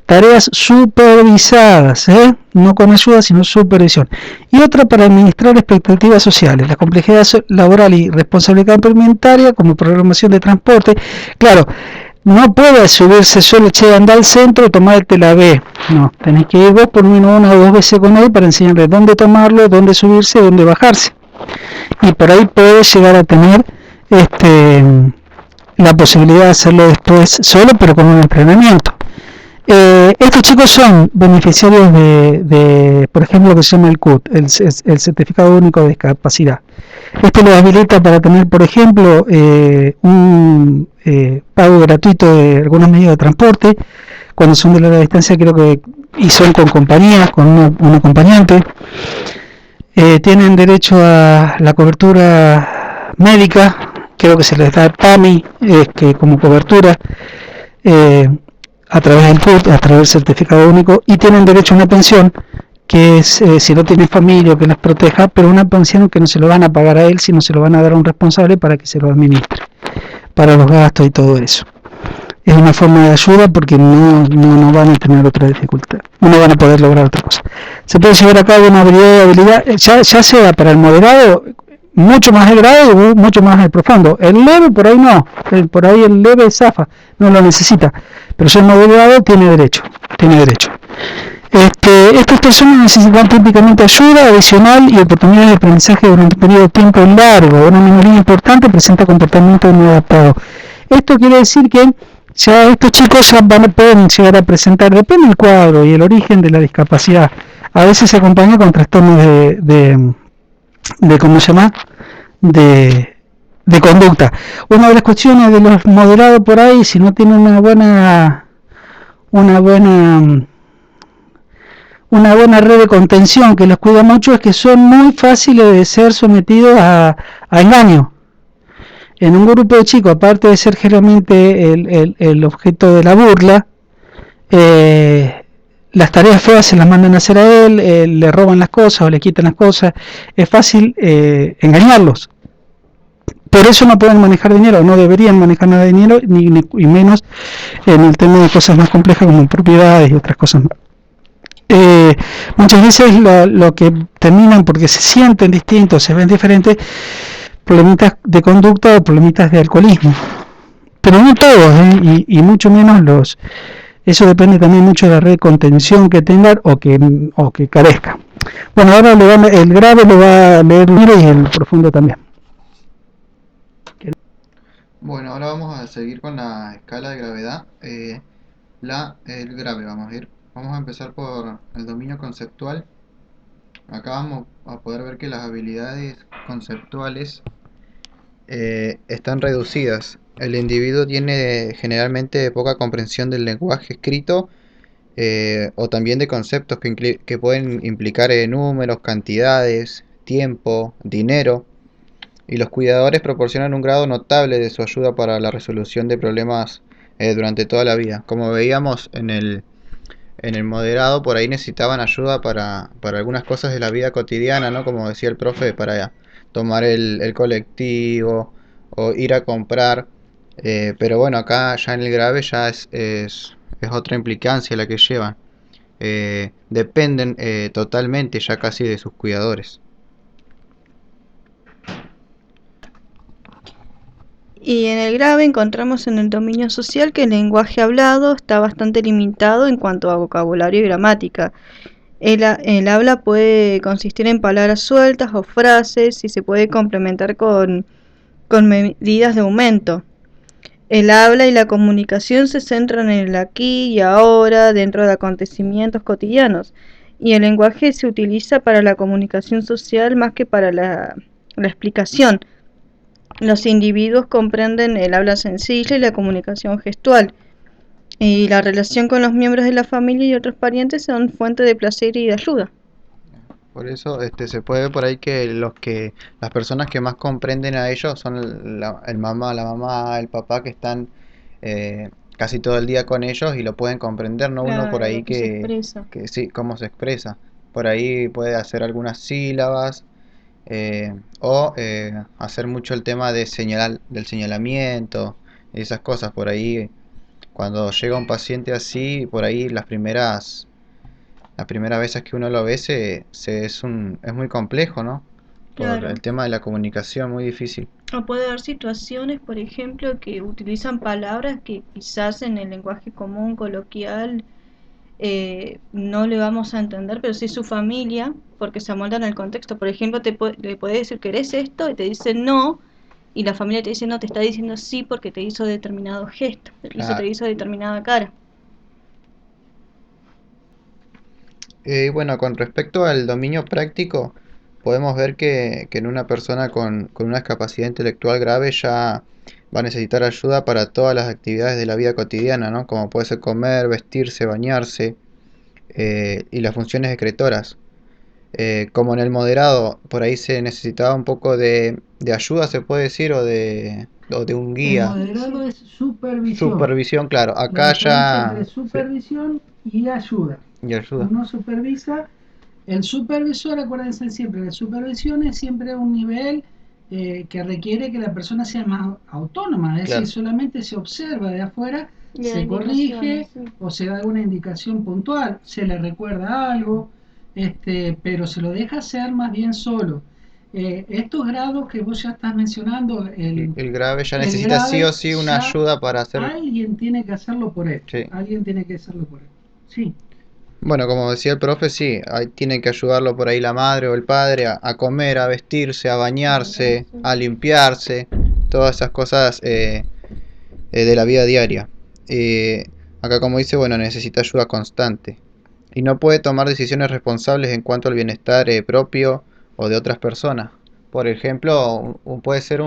Tareas supervisadas, no con ayuda, sino supervisión. Y otra para administrar expectativas sociales, la complejidad laboral y responsabilidad complementaria, como programación de transporte. Claro, no puede subirse solo, che, anda al centro y tomarte la B. No, tenés que ir vos por lo menos 1 o 2 veces con él para enseñarle dónde tomarlo, dónde subirse, dónde bajarse. Y por ahí puede llegar a tener la posibilidad de hacerlo después solo, pero con un entrenamiento. Estos chicos son beneficiarios de, por ejemplo, lo que se llama el CUT, el Certificado Único de Discapacidad. Este los habilita para tener, por ejemplo, un pago gratuito de algunos medios de transporte, cuando son de larga distancia, creo que, y son con compañías, con un acompañante. Tienen derecho a la cobertura médica, creo que se les da PAMI como cobertura, a través del CUT, a través del certificado único, y tienen derecho a una pensión que es, si no tiene familia o que les proteja, pero una pensión que no se lo van a pagar a él, sino se lo van a dar a un responsable para que se lo administre, para los gastos y todo eso. Es una forma de ayuda porque no van a tener otra dificultad, no van a poder lograr otra cosa. Se puede llevar a cabo una habilidad, ya sea para el moderado, mucho más el grave y mucho más el profundo. El leve por ahí no, por ahí el leve zafa, no lo necesita, pero si el moderado tiene derecho, tiene derecho. Estas personas necesitan típicamente ayuda adicional y oportunidades de aprendizaje durante un periodo de tiempo largo. Una minoría importante presenta comportamiento no adaptado. Esto quiere decir que ya estos chicos ya pueden llegar a presentar, depende del cuadro y el origen de la discapacidad. A veces se acompaña con trastornos de ¿cómo se llama? De, de conducta. Una de las cuestiones de los moderados por ahí, si no tienen una buena una buena red de contención que los cuida mucho, es que son muy fáciles de ser sometidos a engaño. En un grupo de chicos, aparte de ser generalmente el objeto de la burla, las tareas feas se las mandan a hacer a él, le roban las cosas o le quitan las cosas, es fácil engañarlos. Por eso no pueden manejar dinero, no deberían manejar nada de dinero, y menos en el tema de cosas más complejas como propiedades y otras cosas más. Muchas veces lo que terminan porque se sienten distintos, se ven diferentes, problemitas de conducta o problemitas de alcoholismo. Pero no todos, y mucho menos eso depende también mucho de la red de contención que tengan o que carezcan. Bueno, ahora el grave lo va a leer y el profundo también. Bueno, ahora vamos a seguir con la escala de gravedad. El grave, vamos a empezar por el dominio conceptual. Acá vamos a poder ver que las habilidades conceptuales están reducidas. El individuo tiene generalmente poca comprensión del lenguaje escrito o también de conceptos que pueden implicar números, cantidades, tiempo, dinero, y los cuidadores proporcionan un grado notable de su ayuda para la resolución de problemas durante toda la vida. Como veíamos en el moderado, por ahí necesitaban ayuda para algunas cosas de la vida cotidiana, ¿no? Como decía el profe, para tomar el colectivo o ir a comprar. Pero bueno, acá ya en el grave ya es otra implicancia la que llevan. Dependen totalmente ya casi de sus cuidadores. Y en el grave encontramos en el dominio social que el lenguaje hablado está bastante limitado en cuanto a vocabulario y gramática. El habla puede consistir en palabras sueltas o frases y se puede complementar con medidas de aumento. El habla y la comunicación se centran en el aquí y ahora dentro de acontecimientos cotidianos, y el lenguaje se utiliza para la comunicación social más que para la explicación. Los individuos comprenden el habla sencilla y la comunicación gestual, y la relación con los miembros de la familia y otros parientes son fuente de placer y de ayuda. Por eso se puede ver por ahí que las personas que más comprenden a ellos son la mamá, el papá, que están casi todo el día con ellos y lo pueden comprender, ¿no? Uno por Claro, ahí lo que se expresa. que sí, cómo se expresa. Por ahí puede hacer algunas sílabas o hacer mucho el tema del señalamiento y esas cosas. Por ahí, cuando llega un paciente así, por ahí las primeras veces que uno lo ve es muy complejo, ¿no? Por Claro. el tema de la comunicación, muy difícil. O puede haber situaciones, por ejemplo, que utilizan palabras que quizás en el lenguaje común, coloquial, no le vamos a entender, pero sí su familia, porque se amoldan al contexto. Por ejemplo, le puedes decir, ¿querés esto? Y te dice no, y la familia te dice no, te está diciendo sí porque te hizo determinado gesto, te Claro. hizo determinada cara. Bueno, con respecto al dominio práctico, podemos ver que en una persona con una discapacidad intelectual grave ya va a necesitar ayuda para todas las actividades de la vida cotidiana, ¿no? Como puede ser comer, vestirse, bañarse y las funciones excretoras. Como en el moderado, por ahí se necesitaba un poco de ayuda, se puede decir, o de un El guía. moderado es supervisión. Supervisión, claro. La Acá diferencia entre ya... Sí, supervisión y ayuda. y ayuda. Uno supervisa, el supervisor, acuérdense siempre, la supervisión es siempre un nivel que requiere que la persona sea más autónoma, es decir, Claro. solamente se observa de afuera, Le da se corrige indicaciones, sí. o se da alguna indicación puntual, se le recuerda algo, pero se lo deja hacer más bien solo. Estos grados que vos ya estás mencionando, El grave ya el necesita sí o grave, sí una ya ayuda para hacer... alguien tiene que hacerlo por él. Sí. Alguien tiene que hacerlo por él. Sí, Bueno, como decía el profe, sí, ahí tiene que ayudarlo por ahí la madre o el padre a comer, a vestirse, a A bañarse, bañarse. a limpiarse, todas esas cosas de la vida diaria. Eh, Acá como dice, bueno, necesita ayuda constante y no puede tomar decisiones responsables en cuanto al bienestar propio o de otras personas. Por ejemplo, puede ser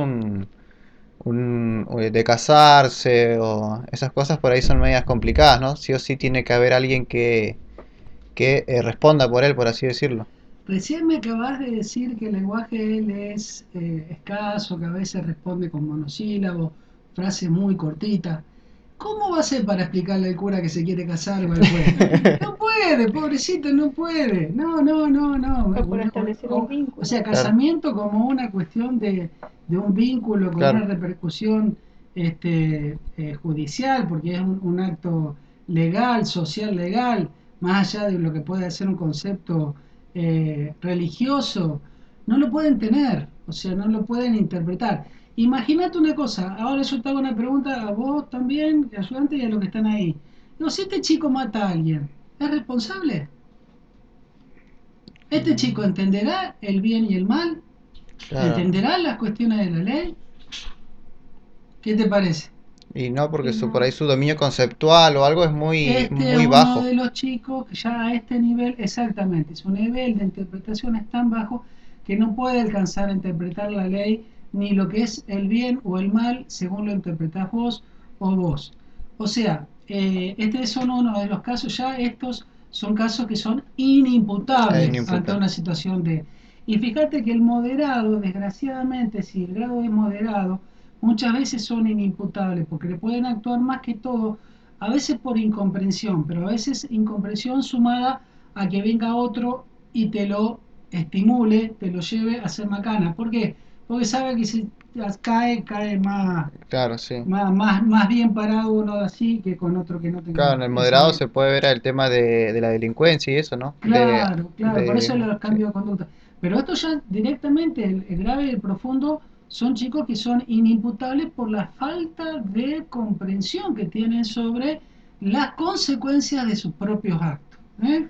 de casarse o esas cosas por ahí son medias complicadas, ¿no? Sí o sí tiene que haber alguien que responda por él, por así decirlo. recién me acabas de decir que el lenguaje de él es escaso, que a veces responde con monosílabos, frases muy cortitas. ¿Cómo va a ser para explicarle al cura que se quiere casar o al juez? No puede, pobrecito, no puede. No, no, no, no. O para establecer un O sea, vínculo. Claro, casamiento como una cuestión de un vínculo con claro. una repercusión judicial, porque es un acto legal, social legal, más allá de lo que puede ser un concepto religioso, no lo pueden tener, o sea, no lo pueden interpretar. Imagínate una cosa, ahora yo te hago una pregunta a vos también, ayudante, y a los que están ahí. Digo, si este chico mata a alguien, ¿es responsable? ¿Este chico entenderá el bien y el mal? Claro. ¿Entenderá las cuestiones de la ley? ¿Qué te parece? Y no, porque Y por ahí no. su dominio conceptual o algo es Este es muy uno bajo. de los chicos que ya a este nivel, exactamente, su nivel de interpretación es tan bajo que no puede alcanzar a interpretar la ley ni lo que es el bien o el mal según lo interpretás vos o vos. O sea, este son uno de los casos, ya estos son casos que son Es inimputables ante inimputable. una situación de... Y fíjate que el moderado, desgraciadamente, si el grado es moderado, muchas veces son inimputables porque le pueden actuar más que todo a veces por incomprensión, pero a veces incomprensión sumada a que venga otro y te lo estimule, te lo lleve a ser macana. ¿Por qué? Porque sabe que si cae Claro, sí. más bien parado uno así que con otro que no Claro, tenga en el moderado se pensamiento. puede ver el tema de la delincuencia y eso, ¿no? Claro, claro, por eso los Sí. cambios de conducta. Pero esto ya directamente, el grave y el profundo, son chicos que son inimputables por la falta de comprensión que tienen sobre las consecuencias de sus propios actos. ¿Eh?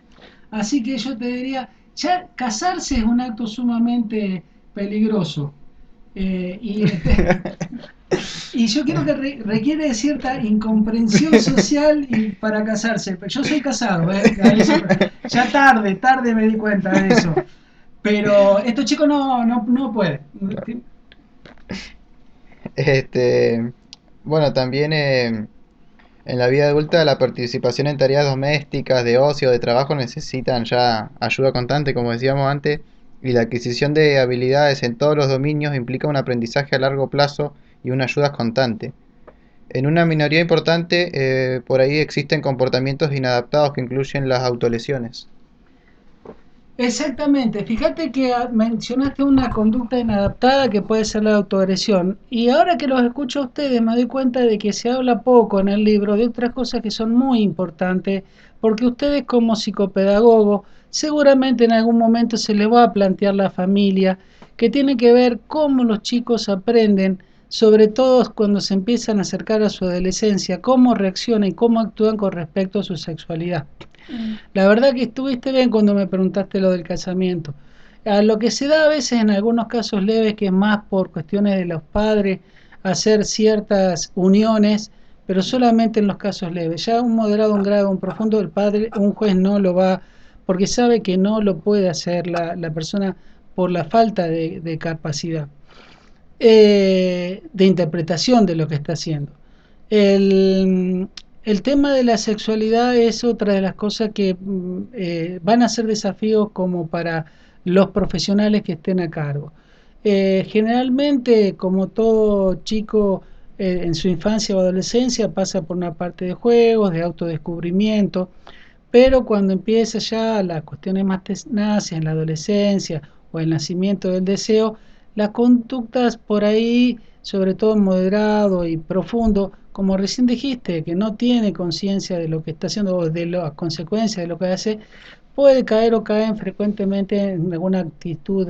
Así que yo te diría, ya casarse es un acto sumamente peligroso. Eh, y, este, y yo creo que requiere de cierta incomprensión social y para casarse. Yo soy casado, ¿eh? Ya tarde me di cuenta de eso. Pero estos chicos no pueden. Claro. Este, bueno, también en la vida adulta la participación en tareas domésticas, de ocio, de trabajo necesitan ya ayuda constante, como decíamos antes, y la adquisición de habilidades en todos los dominios implica un aprendizaje a largo plazo y una ayuda constante. En una minoría importante, por ahí existen comportamientos inadaptados que incluyen las autolesiones. Exactamente, fíjate que mencionaste una conducta inadaptada que puede ser la autoagresión y ahora que los escucho a ustedes me doy cuenta de que se habla poco en el libro de otras cosas que son muy importantes porque ustedes como psicopedagogos seguramente en algún momento se les va a plantear la familia que tiene que ver cómo los chicos aprenden, sobre todo cuando se empiezan a acercar a su adolescencia, cómo reaccionan y cómo actúan con respecto a su sexualidad. Mm. La verdad que estuviste bien cuando me preguntaste lo del casamiento. A lo que se da a veces en algunos casos leves, que es más por cuestiones de los padres, hacer ciertas uniones, pero solamente en los casos leves. Ya un moderado, un grave, un profundo, el padre, un juez no lo va, porque sabe que no lo puede hacer la persona por la falta de capacidad, de interpretación de lo que está haciendo. El, el tema de la sexualidad es otra de las cosas que van a ser desafíos como para los profesionales que estén a cargo. Generalmente, como todo chico en su infancia o adolescencia, pasa por una parte de juegos, de autodescubrimiento, pero cuando empieza ya las cuestiones más tenaces en la adolescencia o el nacimiento del deseo, las conductas por ahí, sobre todo en moderado y profundo, como recién dijiste, que no tiene conciencia de lo que está haciendo o de las consecuencias de lo que hace, puede caer o caen frecuentemente en alguna actitud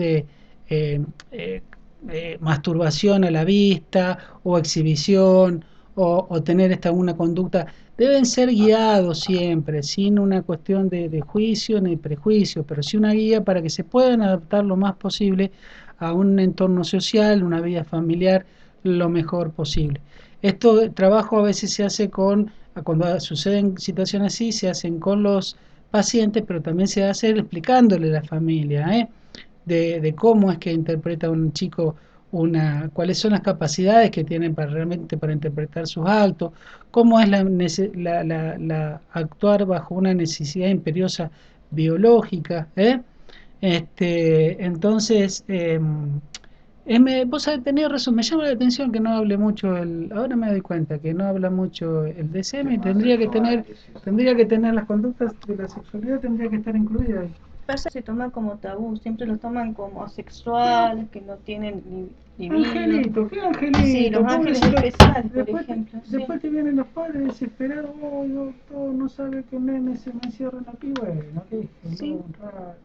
eh, eh, masturbación a la vista o exhibición o tener una conducta, deben ser guiados siempre, sin una cuestión de juicio ni prejuicio, pero sí una guía para que se puedan adaptar lo más posible a un entorno social, una vida familiar, lo mejor posible. Esto trabajo a veces se hace cuando suceden situaciones así, se hacen con los pacientes, pero también se hace explicándole a la familia, de cómo es que interpreta un chico cuáles son las capacidades que tienen para realmente para interpretar sus actos, cómo es actuar bajo una necesidad imperiosa biológica, ¿eh? Entonces, vos habés tenido razón, me llama la atención que no hable mucho ahora me doy cuenta que no habla mucho el DSM y tendría que tener las conductas de la sexualidad, tendría que estar incluida ahí. Pasa que se toma como tabú, siempre los toman como asexuales, que no tienen libido. Angelito, qué Sí, angelito, los ángeles pobrecito. especiales, por Después, ejemplo, sí. después te vienen los padres desesperados, oh, doctor, no sabe que un nene se me encierra en la pi, bueno, déjelo Sí. un rato.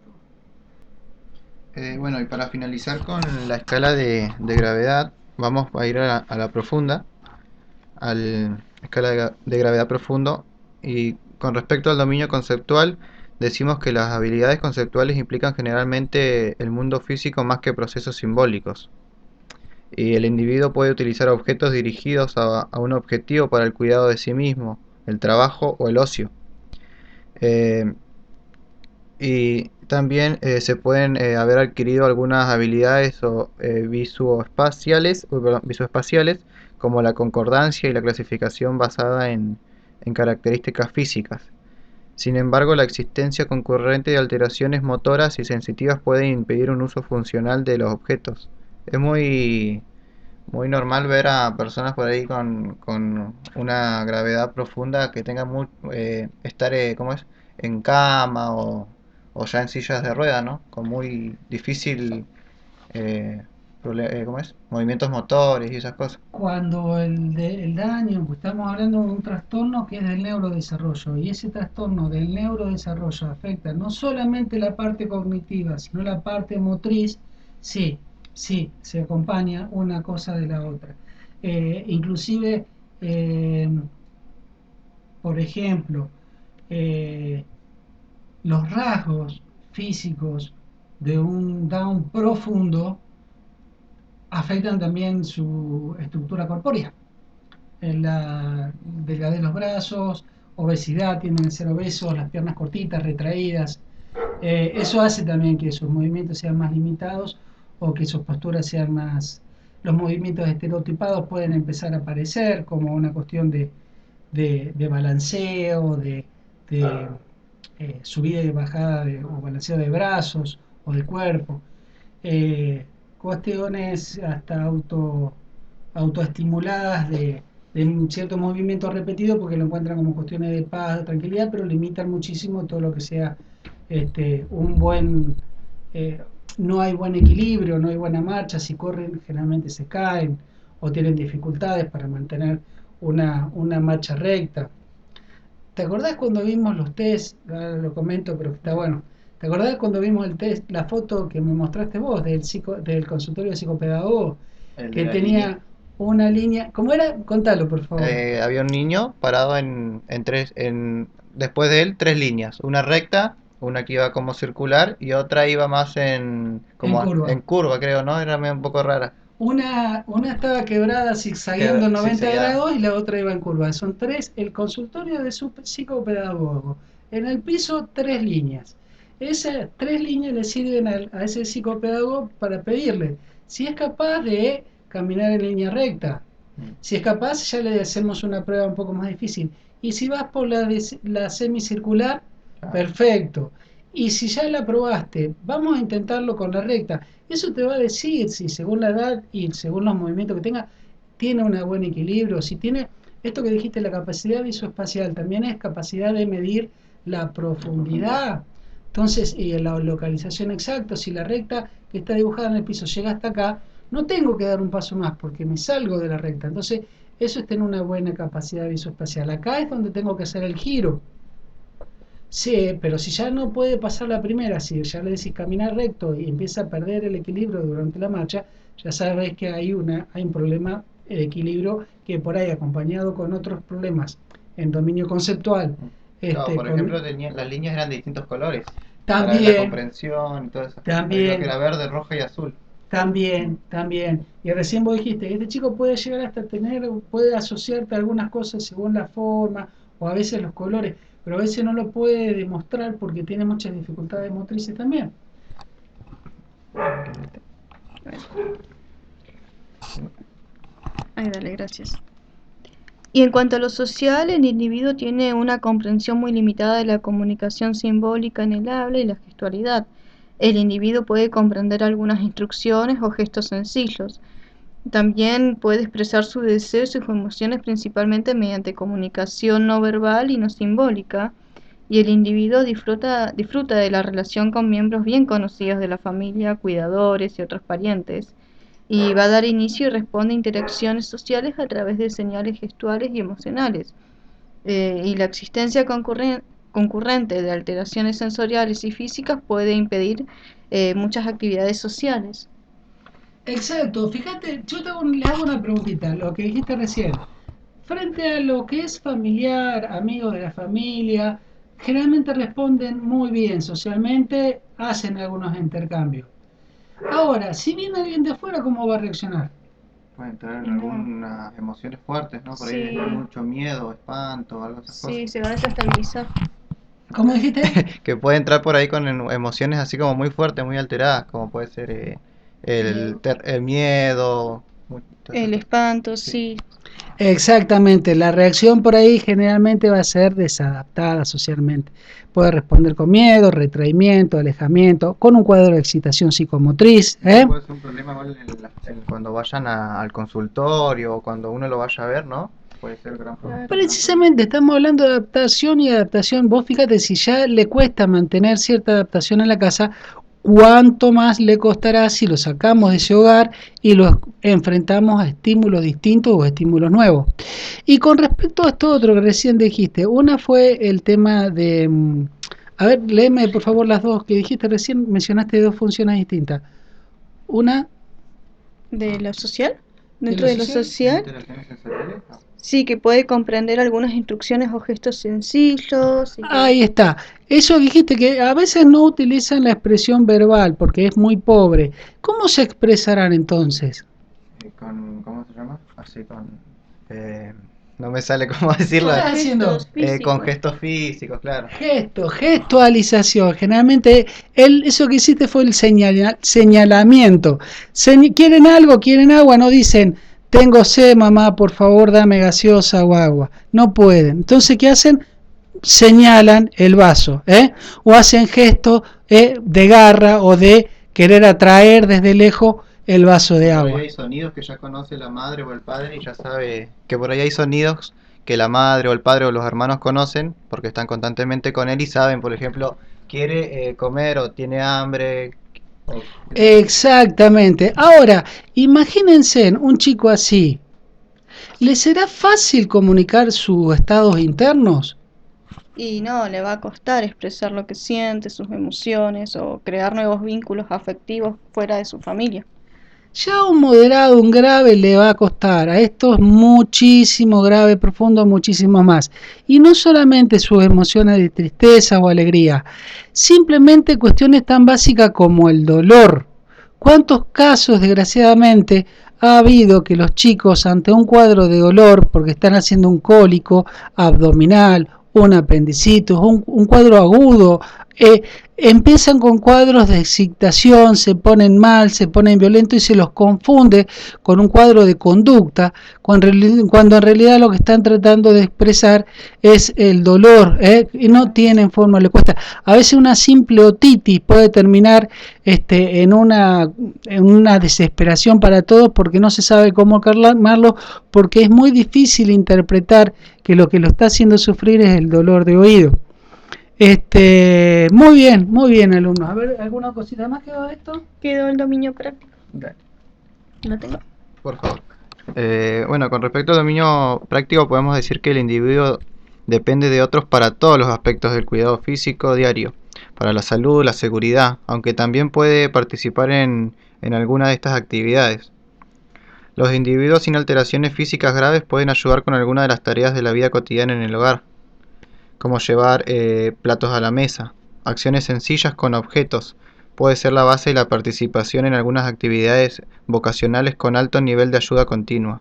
Bueno, y para finalizar con la escala de gravedad, vamos a ir a la profunda, a la escala de gravedad profundo. Y con respecto al dominio conceptual, decimos que las habilidades conceptuales implican generalmente el mundo físico más que procesos simbólicos. Y el individuo puede utilizar objetos dirigidos a un objetivo para el cuidado de sí mismo, el trabajo o el ocio. Eh, y también se pueden haber adquirido algunas habilidades visoespaciales, como la concordancia y la clasificación basada en características físicas. Sin embargo, la existencia concurrente de alteraciones motoras y sensitivas puede impedir un uso funcional de los objetos. Es muy normal ver a personas por ahí con una gravedad profunda que tengan estar, ¿cómo es? En cama o ya en sillas de rueda, ¿no? Con muy difícil, eh, ¿cómo es? Movimientos motores y esas cosas. Cuando el daño, pues estamos hablando de un trastorno que es del neurodesarrollo, y ese trastorno del neurodesarrollo afecta no solamente la parte cognitiva, sino la parte motriz, sí, sí, se acompaña una cosa de la otra. Inclusive, eh, por ejemplo, eh, los rasgos físicos de un Down profundo afectan también su estructura corpórea. La delgadez de los brazos, obesidad, tienden a ser obesos, las piernas cortitas, retraídas. Eso hace también que sus movimientos sean más limitados o que sus posturas sean más... Los movimientos estereotipados pueden empezar a aparecer como una cuestión de balanceo, de subida y bajada o balanceo de brazos o de cuerpo. Eh, Cuestiones hasta autoestimuladas de un cierto movimiento repetido porque lo encuentran como cuestiones de paz, de tranquilidad, pero limitan muchísimo todo lo que sea un buen... eh, no hay buen equilibrio, no hay buena marcha, si corren generalmente se caen o tienen dificultades para mantener una marcha recta. ¿Te acordás cuando vimos los test? Ahora lo comento, pero está bueno. ¿Te acordás cuando vimos el test, la foto que me mostraste vos del consultorio de psicopedagogo, El de que la línea. tenía una línea? ¿Cómo era? Contalo, por favor. Había un niño parado después de él, tres líneas. Una recta, una que iba como circular y otra iba más En curva. en curva, creo, ¿no? Era medio un poco rara. Una estaba quebrada zigzagueando Sí, 90 seguía. grados y la otra iba en curva. Son tres, el consultorio de su psicopedagogo. En el piso, tres líneas. Esas tres líneas le sirven a ese psicopedagogo para pedirle si es capaz de caminar en línea recta. Mm. Si es capaz, ya le hacemos una prueba un poco más difícil. Y si vas por la semicircular, perfecto. Y si ya la probaste, vamos a intentarlo con la recta. Eso te va a decir si según la edad y según los movimientos que tenga, tiene un buen equilibrio. Si tiene esto que dijiste, la capacidad visoespacial, también es capacidad de medir la profundidad. Entonces, y la localización exacta, si la recta que está dibujada en el piso llega hasta acá, no tengo que dar un paso más porque me salgo de la recta. Entonces, eso es tener una buena capacidad visoespacial. Acá es donde tengo que hacer el giro. Sí, pero si ya no puede pasar la primera, si ya le decís caminar recto y empieza a perder el equilibrio durante la marcha, ya sabes que hay un problema de equilibrio que por ahí acompañado con otros problemas en dominio conceptual, Claro, por ejemplo, con las líneas eran de distintos colores para la también, comprensión y todo eso. Creo que también, era verde, roja y azul. también. Y recién vos dijiste, este chico puede llegar hasta tener, puede asociarte a algunas cosas según la forma o a veces los colores, pero a veces no lo puede demostrar porque tiene muchas dificultades motrices también. Bueno, ay, dale, gracias. Y en cuanto a lo social, el individuo tiene una comprensión muy limitada de la comunicación simbólica en el habla y la gestualidad. El individuo puede comprender algunas instrucciones o gestos sencillos. También puede expresar sus deseos y sus emociones principalmente mediante comunicación no verbal y no simbólica. Y el individuo disfruta de la relación con miembros bien conocidos de la familia, cuidadores y otros parientes, y va a dar inicio y responde a interacciones sociales a través de señales gestuales y emocionales. Y la existencia concurrente de alteraciones sensoriales y físicas puede impedir muchas actividades sociales. Exacto, fíjate, le hago una preguntita, lo que dijiste recién. Frente a lo que es familiar, amigos de la familia, generalmente responden muy bien socialmente, hacen algunos intercambios. Ahora, si viene alguien de afuera, ¿cómo va a reaccionar? Pueden tener Y no, algunas emociones fuertes, ¿no? Por ahí sí, mucho miedo, espanto, algo de esas cosas. sí, se va a desestabilizar. ¿Cómo dijiste? Que puede entrar por ahí con emociones así como muy fuertes, muy alteradas, como puede ser Miedo. el miedo, todas esas El cosas. espanto, Sí. sí. Exactamente, la reacción por ahí generalmente va a ser desadaptada socialmente. Puede responder con miedo, retraimiento, alejamiento, con un cuadro de excitación psicomotriz. Eso puede ser un problema igual cuando vayan al consultorio o cuando uno lo vaya a ver, ¿no? Puede ser el gran problema. Claro. Precisamente estamos hablando de adaptación y adaptación. Vos fíjate, si ya le cuesta mantener cierta adaptación en la casa, cuánto más le costará si lo sacamos de ese hogar y lo enfrentamos a estímulos distintos o estímulos nuevos. Y con respecto a esto otro que recién dijiste, una fue el tema de... A ver, léeme por favor las dos que dijiste recién, mencionaste dos funciones distintas. Una ¿De lo social? de Dentro lo de lo social. social, Interacciones sensoriales. sí, que puede comprender algunas instrucciones o gestos sencillos y que... Ahí está. Eso que dijiste que a veces no utilizan la expresión verbal porque es muy pobre. ¿Cómo se expresarán entonces? ¿Cómo se llama? Así con... eh, no me sale cómo ¿Qué decirlo. Con estás haciendo? gestos Con físicos. gestos físicos, claro. Gestualización. Generalmente eso que hiciste fue el señalamiento. Quieren algo, quieren agua, no dicen, tengo sed, mamá, por favor dame gaseosa o agua. No pueden. Entonces, ¿qué hacen? Señalan el vaso, o hacen gestos de garra o de querer atraer desde lejos el vaso de O por ahí agua. hay sonidos que ya conoce la madre o el padre y ya sabe que por ahí hay sonidos que la madre o el padre o los hermanos conocen porque están constantemente con él y saben, por ejemplo, quiere comer o tiene hambre. O esas cosas. Exactamente. Ahora, imagínense un chico así. ¿Le será fácil comunicar sus estados internos? Y no, le va a costar expresar lo que siente, sus emociones o crear nuevos vínculos afectivos fuera de su familia. Ya un moderado, un grave le va a costar. A estos muchísimo grave, profundo, muchísimo más. Y no solamente sus emociones de tristeza o alegría, simplemente cuestiones tan básicas como el dolor. ¿Cuántos casos, desgraciadamente, ha habido que los chicos ante un cuadro de dolor, porque están haciendo un cólico abdominal, un apendicitis, un cuadro agudo, eh, empiezan con cuadros de excitación, se ponen mal, se ponen violentos y se los confunde con un cuadro de conducta, cuando en realidad lo que están tratando de expresar es el dolor, y no tienen forma, le cuesta. A veces una simple otitis puede terminar en una desesperación para todos porque no se sabe cómo calmarlo, porque es muy difícil interpretar que lo que lo está haciendo sufrir es el dolor de oído. Muy bien, alumnos. A ver, ¿alguna cosita más quedó de esto? Quedó el dominio práctico. Dale, ¿Lo tengo? por favor. Bueno, con respecto al dominio práctico podemos decir que el individuo depende de otros para todos los aspectos del cuidado físico diario, para la salud, la seguridad, aunque también puede participar en alguna de estas actividades. Los individuos sin alteraciones físicas graves pueden ayudar con algunas de las tareas de la vida cotidiana en el hogar, como llevar platos a la mesa. Acciones sencillas con objetos puede ser la base de la participación en algunas actividades vocacionales con alto nivel de ayuda continua.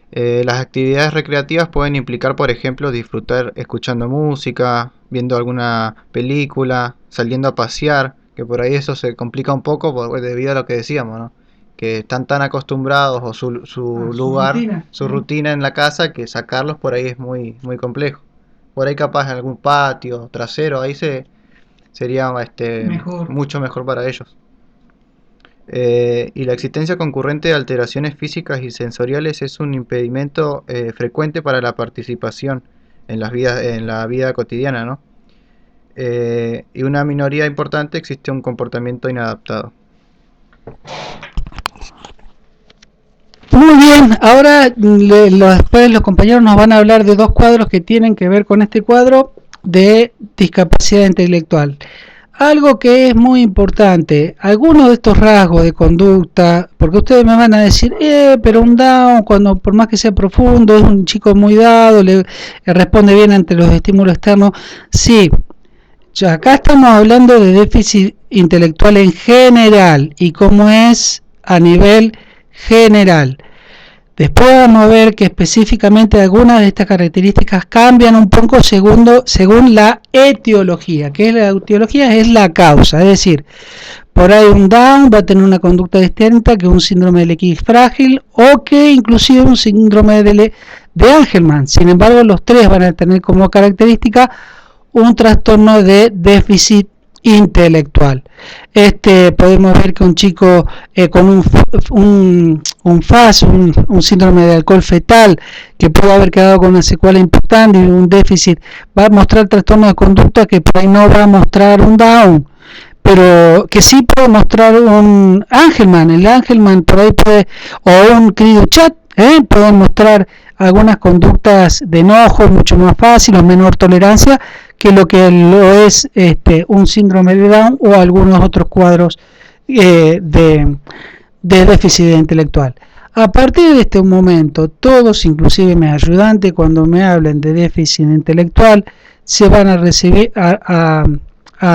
Las actividades recreativas pueden implicar, por ejemplo, disfrutar escuchando música, viendo alguna película, saliendo a pasear, que por ahí eso se complica un poco debido a lo que decíamos, ¿no? Que están tan acostumbrados o su lugar, su rutina en la casa, que sacarlos por ahí es muy complejo. Por ahí capaz en algún patio trasero, ahí sería mucho mejor para ellos. Y la existencia concurrente de alteraciones físicas y sensoriales es un impedimento frecuente para la participación en la vida cotidiana, ¿no? Y una minoría importante existe un comportamiento inadaptado. Muy bien, ahora después los compañeros nos van a hablar de dos cuadros que tienen que ver con este cuadro de discapacidad intelectual. Algo que es muy importante, algunos de estos rasgos de conducta, porque ustedes me van a decir, pero un Down, cuando por más que sea profundo, es un chico muy dado, le responde bien ante los estímulos externos. Sí, ya acá estamos hablando de déficit intelectual en general y cómo es a nivel general. Después vamos a ver que específicamente algunas de estas características cambian un poco según la etiología. ¿Qué es la etiología? Es la causa, es decir, por ahí un Down va a tener una conducta distinta que un síndrome del X frágil o que inclusive un síndrome de Angelman. Sin embargo, los tres van a tener como característica un trastorno de déficit intelectual. Podemos ver que un chico con un FAS, un síndrome de alcohol fetal, que puede haber quedado con una secuela importante y un déficit, va a mostrar trastorno de conducta que por ahí no va a mostrar un Down, pero que sí puede mostrar un Angelman. El Angelman por ahí puede, o un Cri-du-Chat, pueden mostrar algunas conductas de enojo mucho más fácil o menor tolerancia que lo que lo es un síndrome de Down o algunos otros cuadros de déficit intelectual. A partir de este momento, todos, inclusive mis ayudantes, cuando me hablen de déficit intelectual, se van a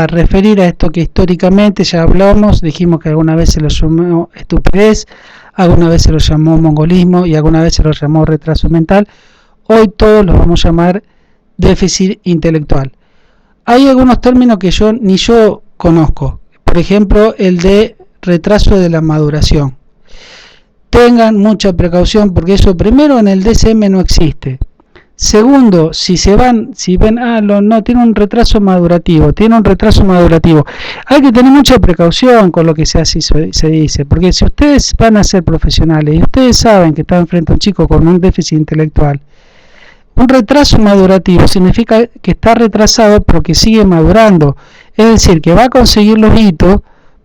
referir a esto que históricamente ya hablamos, dijimos que alguna vez se lo llamó estupidez, alguna vez se lo llamó mongolismo y alguna vez se lo llamó retraso mental. Hoy todos los vamos a llamar déficit intelectual. Hay algunos términos que ni yo conozco, por ejemplo el de retraso de la maduración. Tengan mucha precaución porque eso primero en el DSM no existe. Segundo, si ven, no, tiene un retraso madurativo, hay que tener mucha precaución con lo que se dice, porque si ustedes van a ser profesionales y ustedes saben que están frente a un chico con un déficit intelectual, un retraso madurativo significa que está retrasado pero que sigue madurando, es decir, que va a conseguir los hitos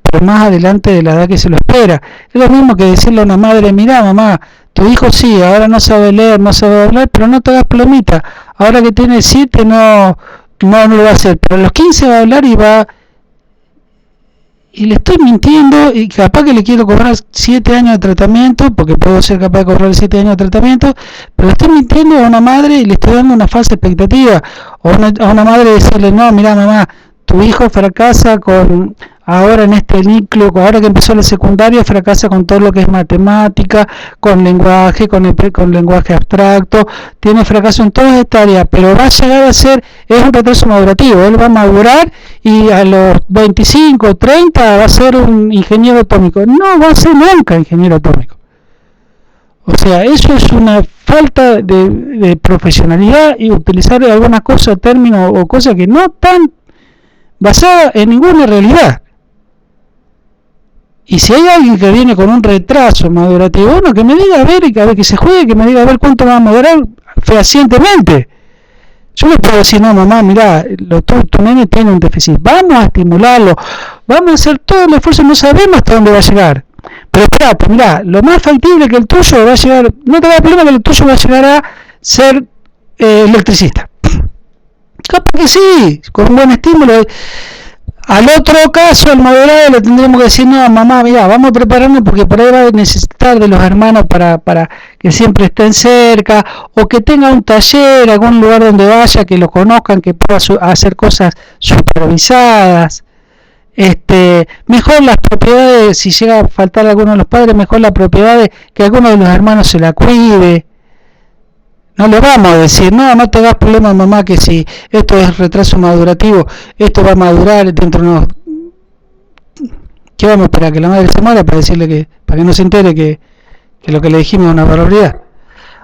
pero más adelante de la edad que se lo espera. Es lo mismo que decirle a una madre, mira mamá, tu hijo sí, ahora no sabe leer, no sabe hablar, pero no te hagas plomita, ahora que tiene 7 no lo va a hacer, pero a los 15 va a hablar y le estoy mintiendo y capaz que le quiero cobrar 7 años de tratamiento, porque puedo ser capaz de cobrar 7 años de tratamiento, pero le estoy mintiendo a una madre y le estoy dando una falsa expectativa, o a una madre decirle, no, mira mamá, tu hijo fracasa ahora en este núcleo, ahora que empezó la secundaria, fracasa con todo lo que es matemática, con lenguaje, con lenguaje abstracto, tiene fracaso en todas estas áreas, pero va a llegar a ser, es un retraso madurativo, él va a madurar y a los 25 o 30 va a ser un ingeniero atómico. No va a ser nunca ingeniero atómico. O sea, eso es una falta de profesionalidad y utilizar algunas cosas, términos o cosas que no están basadas en ninguna realidad. Y si hay alguien que viene con un retraso madurativo, bueno, que me diga a ver que se juegue, que me diga a ver cuánto va a madurar fehacientemente. Yo le puedo decir, no mamá, mirá, tu nene tiene un déficit, vamos a estimularlo, vamos a hacer todo el esfuerzo, no sabemos hasta dónde va a llegar. Pero espérate, mirá, lo más factible que el tuyo va a llegar, no te da problema que el tuyo va a llegar a ser Electricista. Capaz que sí, con un buen estímulo. Al otro caso, al moderado, le tendremos que decir, no, mamá, mira, vamos a prepararnos porque por ahí va a necesitar de los hermanos para que siempre estén cerca, o que tenga un taller, algún lugar donde vaya, que lo conozcan, que pueda hacer cosas supervisadas. Mejor las propiedades, si llega a faltar alguno de los padres, mejor la propiedad de que alguno de los hermanos se la cuide. No le vamos a decir, no te hagas problema, mamá, que si esto es retraso madurativo, esto va a madurar dentro de unos... ¿Qué vamos a esperar? ¿Que la madre se muera para decirle para que no se entere que lo que le dijimos es una barbaridad?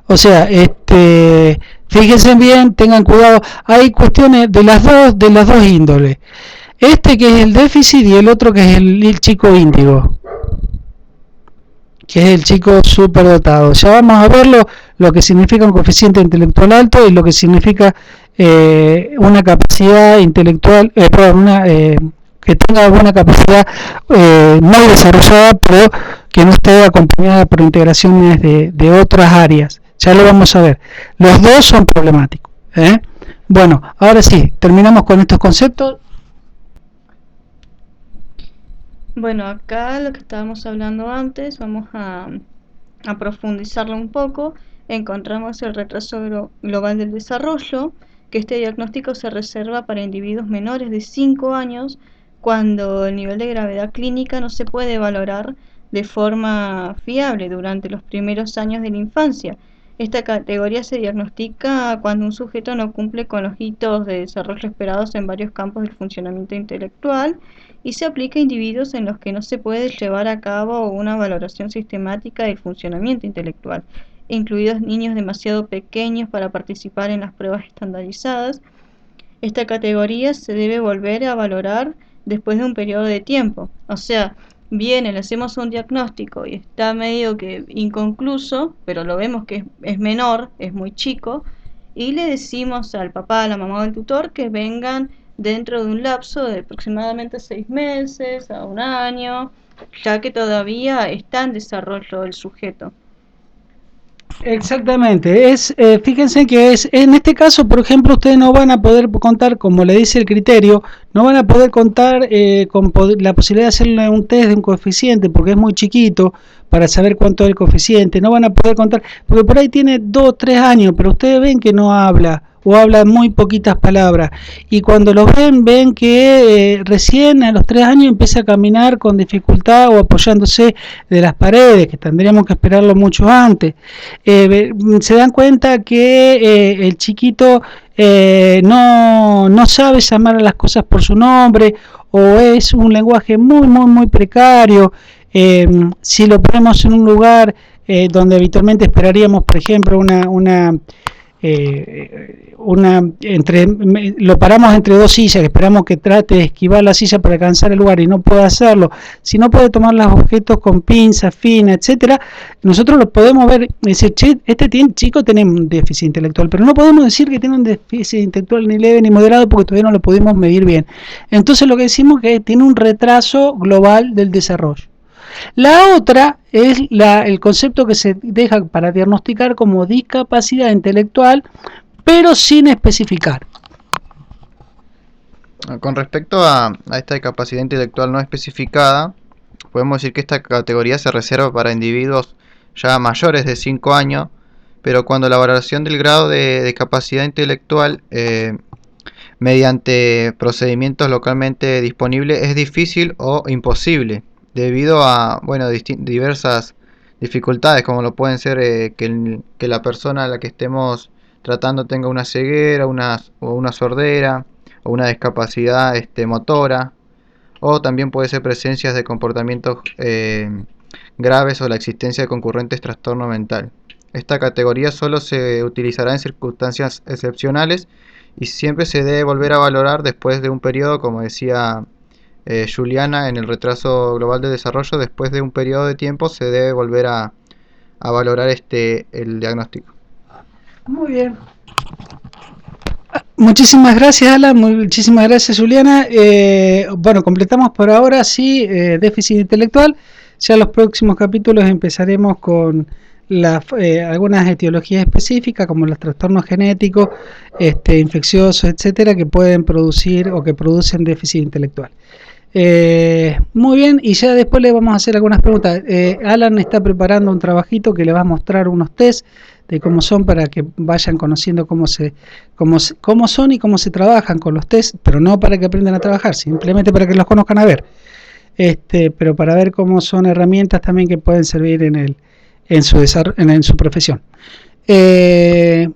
O sea, fíjense bien, tengan cuidado. Hay cuestiones de las dos índoles. Que es el déficit y el otro que es el chico índigo, que es el chico superdotado. Ya vamos a verlo, lo que significa un coeficiente intelectual alto y lo que significa una capacidad intelectual, que tenga alguna capacidad muy desarrollada, pero que no esté acompañada por integraciones de otras áreas. Ya lo vamos a ver. Los dos son problemáticos. Bueno, ahora sí, terminamos con estos conceptos. Bueno, acá lo que estábamos hablando antes, vamos a profundizarlo un poco. Encontramos el retraso global del desarrollo, que este diagnóstico se reserva para individuos menores de 5 años, cuando el nivel de gravedad clínica no se puede valorar de forma fiable durante los primeros años de la infancia. Esta categoría se diagnostica cuando un sujeto no cumple con los hitos de desarrollo esperados en varios campos del funcionamiento intelectual y se aplica a individuos en los que no se puede llevar a cabo una valoración sistemática del funcionamiento intelectual, incluidos niños demasiado pequeños para participar en las pruebas estandarizadas. Esta categoría se debe volver a valorar después de un periodo de tiempo. O sea, viene, le hacemos un diagnóstico y está medio que inconcluso, pero lo vemos que es menor, es muy chico, y le decimos al papá, a la mamá o al tutor que vengan dentro de un lapso de aproximadamente 6 meses a un año, ya que todavía está en desarrollo el sujeto. Exactamente, fíjense que en este caso, por ejemplo, ustedes no van a poder contar, como le dice el criterio, no van a poder contar con la posibilidad de hacerle un test de un coeficiente, porque es muy chiquito para saber cuánto es el coeficiente, no van a poder contar, porque por ahí tiene 2 o 3 años, pero ustedes ven que no habla, o habla muy poquitas palabras, y cuando los ven que recién a los 3 años empieza a caminar con dificultad o apoyándose de las paredes, que tendríamos que esperarlo mucho antes. Se dan cuenta que el chiquito no sabe llamar a las cosas por su nombre, o es un lenguaje muy precario. Si lo ponemos en un lugar donde habitualmente esperaríamos, por ejemplo, lo paramos entre 2 sillas, esperamos que trate de esquivar la silla para alcanzar el lugar y no puede hacerlo, si no puede tomar los objetos con pinzas finas, etcétera, nosotros lo podemos ver y decir, che, chico tiene un déficit intelectual, pero no podemos decir que tiene un déficit intelectual ni leve ni moderado porque todavía no lo pudimos medir bien. Entonces lo que decimos es que tiene un retraso global del desarrollo. La otra es el concepto que se deja para diagnosticar como discapacidad intelectual, pero sin especificar. Con respecto a esta discapacidad intelectual no especificada, podemos decir que esta categoría se reserva para individuos ya mayores de 5 años, pero cuando la valoración del grado de discapacidad intelectual mediante procedimientos localmente disponibles es difícil o imposible, debido a diversas dificultades, como lo pueden ser que la persona a la que estemos tratando tenga una ceguera, o una sordera, o una discapacidad motora, o también puede ser presencias de comportamientos graves o la existencia de concurrentes trastorno mental. Esta categoría solo se utilizará en circunstancias excepcionales y siempre se debe volver a valorar después de un periodo, como decía Juliana, en el retraso global de desarrollo, después de un periodo de tiempo se debe volver a valorar el diagnóstico. Muy bien. Muchísimas gracias, Alan. Muchísimas gracias, Juliana. Bueno, completamos por ahora, sí, déficit intelectual. Ya en los próximos capítulos empezaremos con algunas etiologías específicas como los trastornos genéticos, infecciosos, etcétera, que pueden producir o que producen déficit intelectual. Muy bien, y ya después le vamos a hacer algunas preguntas. Alan está preparando un trabajito que le va a mostrar unos test de cómo son para que vayan conociendo cómo son y cómo se trabajan con los test, pero no para que aprendan a trabajar, simplemente para que los conozcan a ver. Pero para ver cómo son herramientas también que pueden servir en su profesión.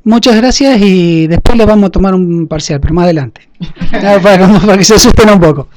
Muchas gracias y después le vamos a tomar un parcial, pero más adelante, para que se asusten un poco.